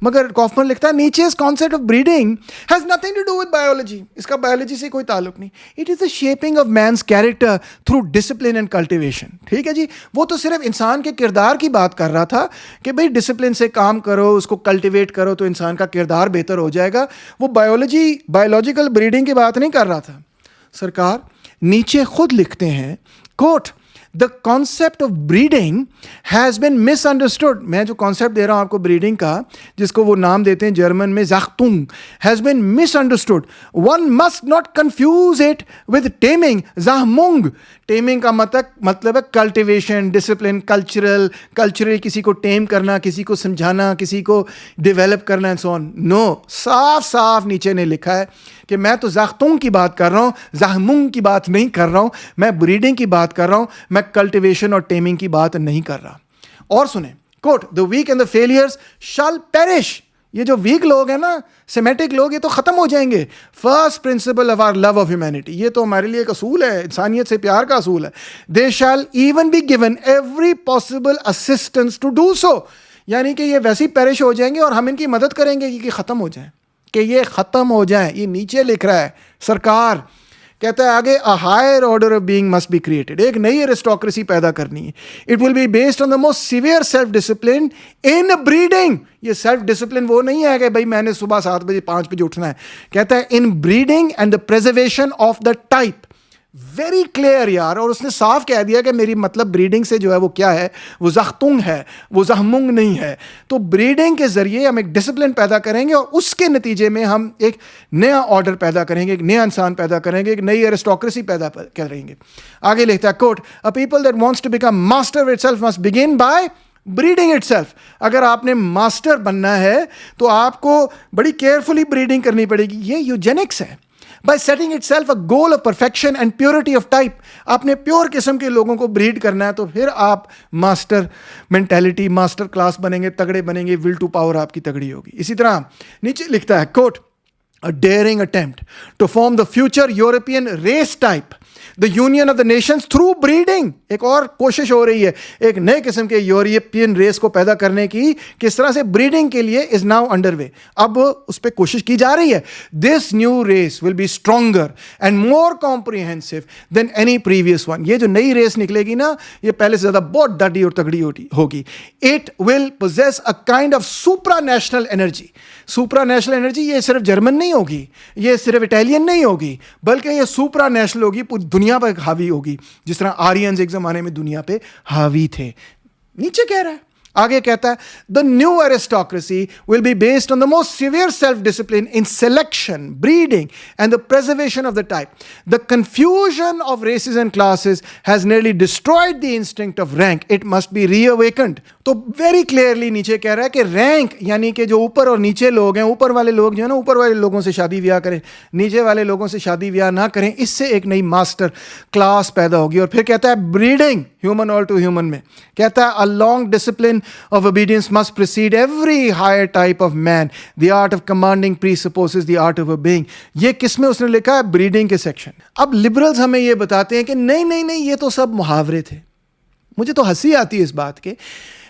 مگر کافمن لکھتا ہے نیچے's concept of breeding has nothing to do with biology. اس کا biology سے کوئی تعلق نہیں. It is the shaping of man's character through discipline and cultivation. ٹھیک ہے جی, وہ تو صرف انسان کے کردار کی بات کر رہا تھا کہ بھئی ڈسپلن سے کام کرو, اس کو کلٹیویٹ کرو تو انسان کا کردار بہتر ہو جائے گا. وہ بایولوجیکل بریڈنگ کی بات نہیں کر رہا تھا. سرکار نیچے خود لکھتے ہیں کوٹ, The concept of breeding has been misunderstood. میں جو کانسیپٹ دے رہا ہوں آپ کو بریڈنگ کا, جس کو وہ نام دیتے ہیں جرمن میں Zachtung, has been misunderstood. One must not confuse it with taming. Zahmung. Timing کا مطلب ہے کلٹیویشن, ڈسپلن, کلچرل کسی کو ٹیم کرنا, کسی کو سمجھانا, کسی کو ڈیولپ کرنا اینڈ سو آن. نو, صاف نیچے نے لکھا ہے کہ میں تو زاختوں کی بات کر رہا ہوں, زاہمنگ کی بات نہیں کر رہا ہوں, میں بریڈنگ کی بات کر رہا ہوں, میں کلٹیویشن اور ٹیمنگ کی بات نہیں کر رہا. اور سنیں کوٹ, the weak and the failures shall perish. یہ جو ویک لوگ ہیں نا, سیمیٹک لوگ, یہ تو ختم ہو جائیں گے. First principle of our love of humanity, یہ تو ہمارے لیے ایک اصول ہے, انسانیت سے پیار کا اصول ہے. They shall even be given every possible assistance to do so. یعنی کہ یہ ویسے ہی پیرش ہو جائیں گے اور ہم ان کی مدد کریں گے کہ ختم ہو جائیں, کہ یہ ختم ہو جائیں. یہ نیچے لکھ رہا ہے سرکار, کہتا ہے آگے a higher order of being must be created. ایک نئی aristocracy پیدا کرنی ہے. It will be based on the most severe self-discipline in breeding. یہ self discipline وہ نہیں ہے کہ بھائی میں نے صبح 7 بجے 5 بجے اٹھنا ہے. کہتا ہے in breeding and the preservation of the type. Very clear یار, اور اس نے صاف کہہ دیا کہ میری مطلب بریڈنگ سے جو ہے وہ کیا ہے, وہ زختنگ ہے, وہ زہمنگ نہیں ہے. تو بریڈنگ کے ذریعے ہم ایک ڈسپلن پیدا کریں گے اور اس کے نتیجے میں ہم ایک نیا آرڈر پیدا کریں گے, ایک نیا انسان پیدا کریں گے, ایک نئی ایرسٹوکریسی پیدا کریں گے. آگے لکھتا ہے کوٹ, a people that wants to become master of itself must begin by breeding itself. اگر آپ نے ماسٹر بننا ہے تو آپ کو بڑی کیئرفلی بریڈنگ کرنی پڑے گی. یہ یوجینکس ہے. By setting itself a goal of perfection and purity of type. آپ نے پیور قسم کے لوگوں کو بریڈ کرنا ہے تو پھر آپ ماسٹر مینٹیلٹی, ماسٹر کلاس بنیں گے, تگڑے بنیں گے, ول ٹو پاور آپ کی تگڑی ہوگی. اسی طرح نیچے لکھتا ہے کوٹ, a daring attempt to form the future European race type, the union of the nations through breeding. ایک اور کوشش ہو رہی ہے ایک نئے قسم کے یورپین ریس کو پیدا کرنے کی, کس طرح سے بریڈنگ کے لیے is now underway. اب اس پہ کوشش کی جا رہی ہے. This new race will be stronger and more comprehensive than any previous one. یہ جو نئی ریس نکلے گی نا, یہ پہلے سے زیادہ بہت ڈاڈی اور تگڑی ہوگی. It will possess a kind of supranational energy. Supranational energy یہ صرف جرمن نہیں ہوگی, یہ صرف اٹیلین نہیں ہوگی, بلکہ یہ سپرا نیشنل ہوگی, پوری دنیا پہ حاوی ہوگی, جس طرح آرینز ایک زمانے میں دنیا پہ حاوی تھے. نیچے کہہ رہا ہے, آگے کہتا ہے the new aristocracy will be based on the most severe self-discipline in selection, breeding and the preservation of the type. The confusion of races and classes has nearly destroyed the instinct of rank. It must be reawakened. تو very clearly نیچے کہہ رہا ہے کہ rank یعنی کہ جو اوپر اور نیچے لوگ ہیں, اوپر والے لوگ جو ہیں نا, اوپر والے لوگوں سے شادی بیاہ کریں, نیچے والے لوگوں سے شادی بیاہ نہ کریں. اس سے ایک نئی ماسٹر کلاس پیدا ہوگی. اور پھر کہتا ہے breeding human all too human میں کہتا ہے a long discipline of obedience must precede every higher type of man. The art of commanding presupposes the art of obeying. یہ کس میں اس نے لکھا ہے, بریڈنگ کے سیکشن. اب لبرلز ہمیں یہ بتاتے ہیں کہ نہیں یہ تو سب محاورے تھے. مجھے تو ہنسی آتی ہے اس بات کے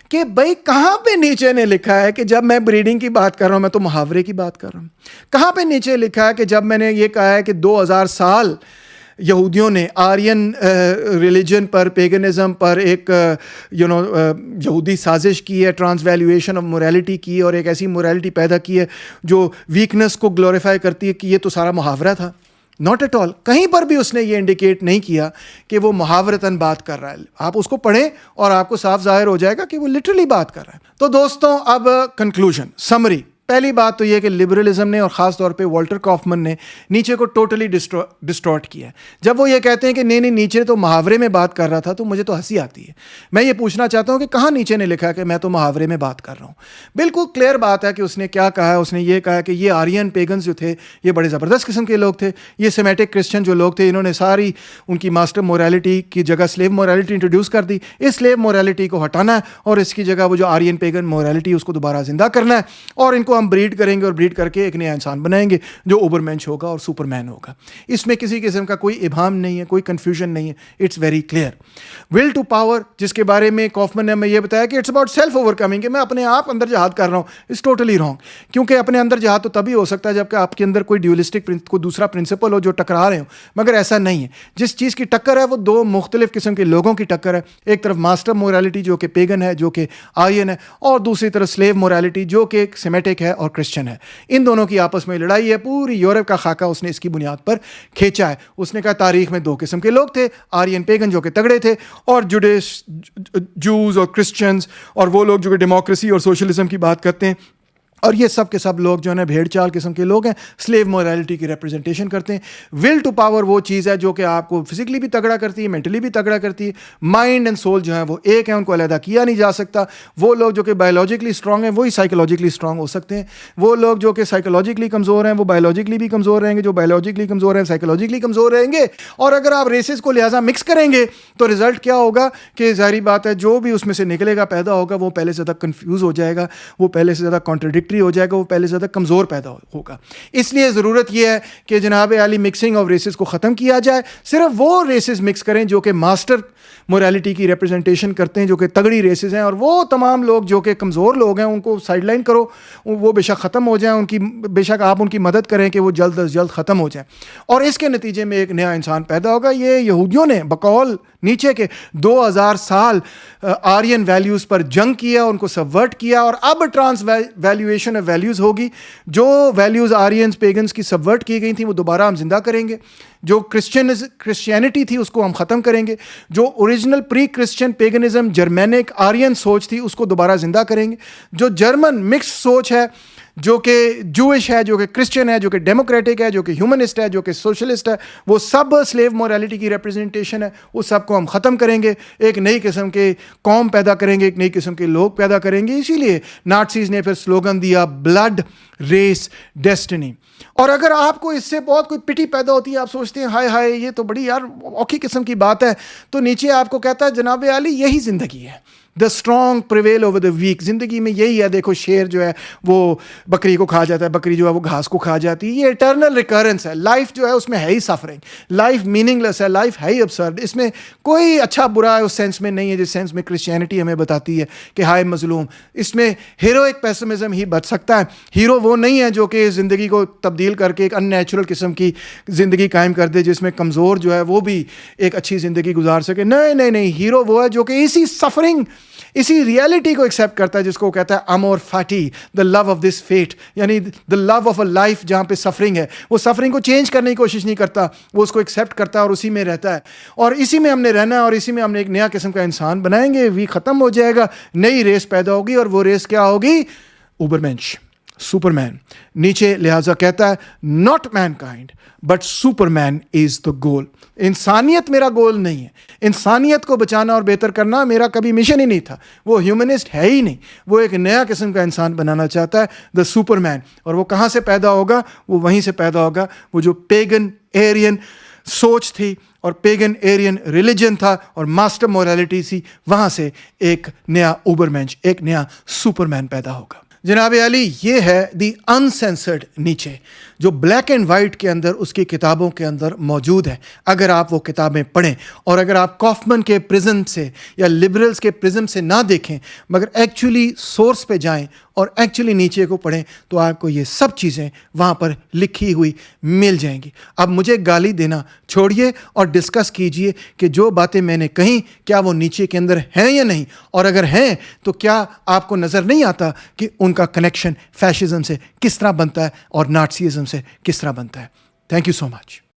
کہ بھائی کہاں پہ نیچے نے لکھا ہے کہ جب میں بریڈنگ کی بات کر رہا ہوں میں تو محاورے کی بات کر رہا ہوں. کہاں پہ نیچے لکھا ہے کہ جب میں نے یہ کہا ہے کہ 2000 سال یہودیوں نے آرین ریلیجن پر, پیگنزم پر ایک یہودی سازش کی ہے, ٹرانس ویلیویشن آف موریلٹی کی ہے, اور ایک ایسی موریلٹی پیدا کی ہے جو ویکنس کو گلوریفائی کرتی ہے, کہ یہ تو سارا محاورہ تھا. Not at all. کہیں پر بھی اس نے یہ انڈیکیٹ نہیں کیا کہ وہ محاورتاً بات کر رہا ہے. آپ اس کو پڑھیں اور آپ کو صاف ظاہر ہو جائے گا کہ وہ لٹرلی بات کر رہا ہے. تو دوستوں اب کنکلوژن, سمری. پہلی بات تو یہ کہ لبرلزم نے اور خاص طور پہ والٹر کافمن نے نیچے کو ٹوٹلی ڈسٹارٹ کیا ہے. جب وہ یہ کہتے ہیں کہ نہیں نیچے تو محاورے میں بات کر رہا تھا, تو مجھے تو ہنسی آتی ہے. میں یہ پوچھنا چاہتا ہوں کہ کہاں نیچے نے لکھا کہ میں تو محاورے میں بات کر رہا ہوں. بالکل کلیئر بات ہے کہ اس نے کیا کہا ہے. اس نے یہ کہا کہ یہ آرین پیگنز جو تھے یہ بڑے زبردست قسم کے لوگ تھے. یہ سیمیٹک کرسچن جو لوگ تھے انہوں نے ساری ان کی ماسٹر مورالٹی کی جگہ سلیو مورالٹی انٹروڈیوس کر دی. اس سلیو مورالٹی کو ہٹانا ہے اور اس کی جگہ وہ جو آرین پیگن مورالٹی اس کو دوبارہ زندہ کرنا ہے, اور ان کو کو ہم بریڈ کریں گے اور بریڈ کر کے ایک نیا انسان بنائیں گے جو اوبرمینش ہوگا اور سپر مین ہوگا. اس میں کسی قسم کا کوئی ابہام نہیں ہے, کوئی کنفیوژن نہیں ہے. It's very clear. Will to power جس کے بارے میں کافمن نے ہمیں یہ بتایا کہ it's about self over coming, کہ میں اپنے آپ اندر جہاد کر رہا ہوں, اٹس ٹوٹلی رانگ. کیونکہ اپنے اندر جہاد تو تبھی ہو سکتا ہے جب کہ آپ کے اندر کوئی ڈیولسٹک کوئی دوسرا پرنسپل ہو جو ٹکرا رہے ہوں, مگر ایسا نہیں ہے. جس چیز کی ٹکر ہے وہ دو مختلف قسم کے لوگوں کی ٹکر ہے. ایک طرف ماسٹر مورالٹی جو کہ پیگن ہے, جو کہ آرین ہے, اور دوسری طرف سلیو مورالٹی جو کہ سیمیٹک ہے اور کرسچن ہے. ان دونوں کی آپس میں لڑائی ہے. پوری یورپ کا خاکہ اس نے اس کی بنیاد پر کھینچا ہے. اس نے کہا تاریخ میں دو قسم کے لوگ تھے, آرین پیگن جو کہ تگڑے تھے, اور جوز اور کرسچنز, اور وہ لوگ جو کہ ڈیموکریسی اور سوشلزم کی بات کرتے ہیں. اور یہ سب کے سب لوگ جو ہے بھیڑ چال قسم کے لوگ ہیں, سلیو مورالٹی کی ریپرزنٹیشن کرتے ہیں. ول ٹو پاور وہ چیز ہے جو کہ آپ کو فزیکلی بھی تگڑا کرتی ہے, مینٹلی بھی تگڑا کرتی ہے. مائنڈ اینڈ سول جو ہیں وہ ایک ہیں, ان کو علیحدہ کیا نہیں جا سکتا. وہ لوگ جو کہ بایولوجیکلی اسٹرانگ ہیں وہی سائیکولوجیکلی اسٹرانگ ہو سکتے ہیں. وہ لوگ جو کہ سائیکولوجیکلی کمزور ہیں وہ بایولوجیکلی بھی کمزور رہیں گے, جو بایولوجیکلی کمزور ہیں سائیکولوجیکلی کمزور رہیں گے. اور اگر آپ ریسز کو لہٰذا مکس کریں گے تو رزلٹ کیا ہوگا کہ ظاہری بات ہے جو بھی اس میں سے نکلے گا, پیدا ہوگا, وہ پہلے سے زیادہ کنفیوز ہو جائے گا, وہ پہلے سے زیادہ کانٹرڈکٹری ہو جائے گا, وہ پہلے زیادہ کمزور پیدا ہوگا. اس لیے ضرورت یہ ہے کہ جناب عالی مکسنگ آف ریسز کو ختم کیا جائے. صرف وہ ریسز مکس کریں جو کہ ماسٹر مورالٹی کی ریپرزنٹیشن کرتے ہیں, جو کہ تگڑی ریسز ہیں, اور وہ تمام لوگ جو کہ کمزور لوگ ہیں ان کو سائڈ لائن کرو, وہ بے شک ختم ہو جائیں, ان کی بے شک آپ ان کی مدد کریں کہ وہ جلد از جلد ختم ہو جائیں, اور اس کے نتیجے میں ایک نیا انسان پیدا ہوگا. یہ یہودیوں نے بقول نیچے کے 2000 سال آرین ویلیوز پر جنگ کیا, ان کو سبورٹ کیا, اور اب ٹرانس ویلیویشن آف ویلیوز ہوگی. جو ویلیوز آرینز پیگنز کی سبورٹ کی گئی تھیں وہ دوبارہ ہم زندہ کریں گے. جو کرسچینٹی تھی اس کو ہم ختم کریں گے. جو اوریجنل پری کرسچن پیگنزم جرمینک آرین سوچ تھی اس کو دوبارہ زندہ کریں گے. جو جرمن مکس سوچ ہے, جو کہ جوئش ہے, جو کہ کرسچن ہے, جو کہ ڈیموکریٹک ہے, جو کہ ہیومنسٹ ہے, جو کہ سوشلسٹ ہے, وہ سب سلیو مورالٹی کی ریپرزنٹیشن ہے. اس سب کو ہم ختم کریں گے, ایک نئی قسم کے قوم پیدا کریں گے, ایک نئی قسم کے لوگ پیدا کریں گے. اسی لیے نازیز نے پھر سلوگن دیا بلڈ ریس ڈیسٹنی. اور اگر آپ کو اس سے بہت کوئی پٹی پیدا ہوتی ہے, آپ سوچتے ہیں ہائے ہائے یہ تو بڑی یار اوکھی قسم کی بات ہے, تو نیچے آپ کو کہتا ہے جناب عالی یہی زندگی ہے. The strong prevail over the weak. زندگی میں یہی ہے. دیکھو شیر جو ہے وہ بکری کو کھا جاتا ہے, بکری جو ہے وہ گھاس کو کھا جاتی ہے. یہ اٹرنل ریکرنس ہے. لائف جو ہے اس میں ہے ہی سفرنگ, لائف میننگ لیس ہے, لائف ہے ہی ابسرڈ. اس میں کوئی اچھا برا ہے اس سینس میں نہیں ہے جس سینس میں کرسچینٹی ہمیں بتاتی ہے کہ ہائے مظلوم. اس میں ہیروئک پیسمزم ہی بچ سکتا ہے. ہیرو وہ نہیں ہے جو کہ زندگی کو تبدیل کر کے ایک ان نیچرل قسم کی زندگی قائم کر دے جس میں کمزور جو ہے وہ بھی ایک اچھی زندگی گزار سکے. نہیں نہیں نہیں, ہیرو وہ ہے جو کہ اسی سفرنگ, اسی ریئلٹی کو ایکسیپٹ کرتا ہے جس کو کہتا ہے امور فاٹی, دا لو آف دس فیٹ, یعنی دا لو آف اے لائف جہاں پہ سفرنگ ہے. وہ سفرنگ کو چینج کرنے کی کوشش نہیں کرتا, وہ اس کو ایکسیپٹ کرتا ہے اور اسی میں رہتا ہے. اور اسی میں ہم نے رہنا ہے, اور اسی میں ہم نے ایک نیا قسم کا انسان بنائیں گے. وی ختم ہو جائے گا, نئی ریس پیدا ہوگی, اور وہ ریس کیا ہوگی؟ Ubermensch, superman. نیچے لہٰذا کہتا ہے not mankind but superman is the goal. انسانیت میرا گول نہیں ہے. انسانیت کو بچانا اور بہتر کرنا میرا کبھی مشن ہی نہیں تھا. وہ ہیومنسٹ ہے ہی نہیں. وہ ایک نیا قسم کا انسان بنانا چاہتا ہے, دا سپر مین. اور وہ کہاں سے پیدا ہوگا؟ وہ وہیں سے پیدا ہوگا وہ جو پیگن ایرین سوچ تھی اور پیگن ایرین ریلیجن تھا اور ماسٹر مورالٹی تھی, وہاں سے ایک نیا اوبرمینش, ایک نیا سپر مین پیدا ہوگا. جناب علی یہ ہے دی انسینسرڈ نیچے, جو بلیک اینڈ وائٹ کے اندر اس کی کتابوں کے اندر موجود ہے. اگر آپ وہ کتابیں پڑھیں اور اگر آپ کافمن کے پرزم سے یا لبرلز کے پرزم سے نہ دیکھیں مگر ایکچولی سورس پہ جائیں اور ایکچولی نیچے کو پڑھیں تو آپ کو یہ سب چیزیں وہاں پر لکھی ہوئی مل جائیں گی. اب مجھے گالی دینا چھوڑیے اور ڈسکس کیجئے کہ جو باتیں میں نے کہیں کیا وہ نیچے کے اندر ہیں یا نہیں, اور اگر ہیں تو کیا آپ کو نظر نہیں آتا کہ ان کا کنیکشن فیشزم سے کس طرح بنتا ہے اور نازیزم سے کس طرح بنتا ہے. Thank you so much.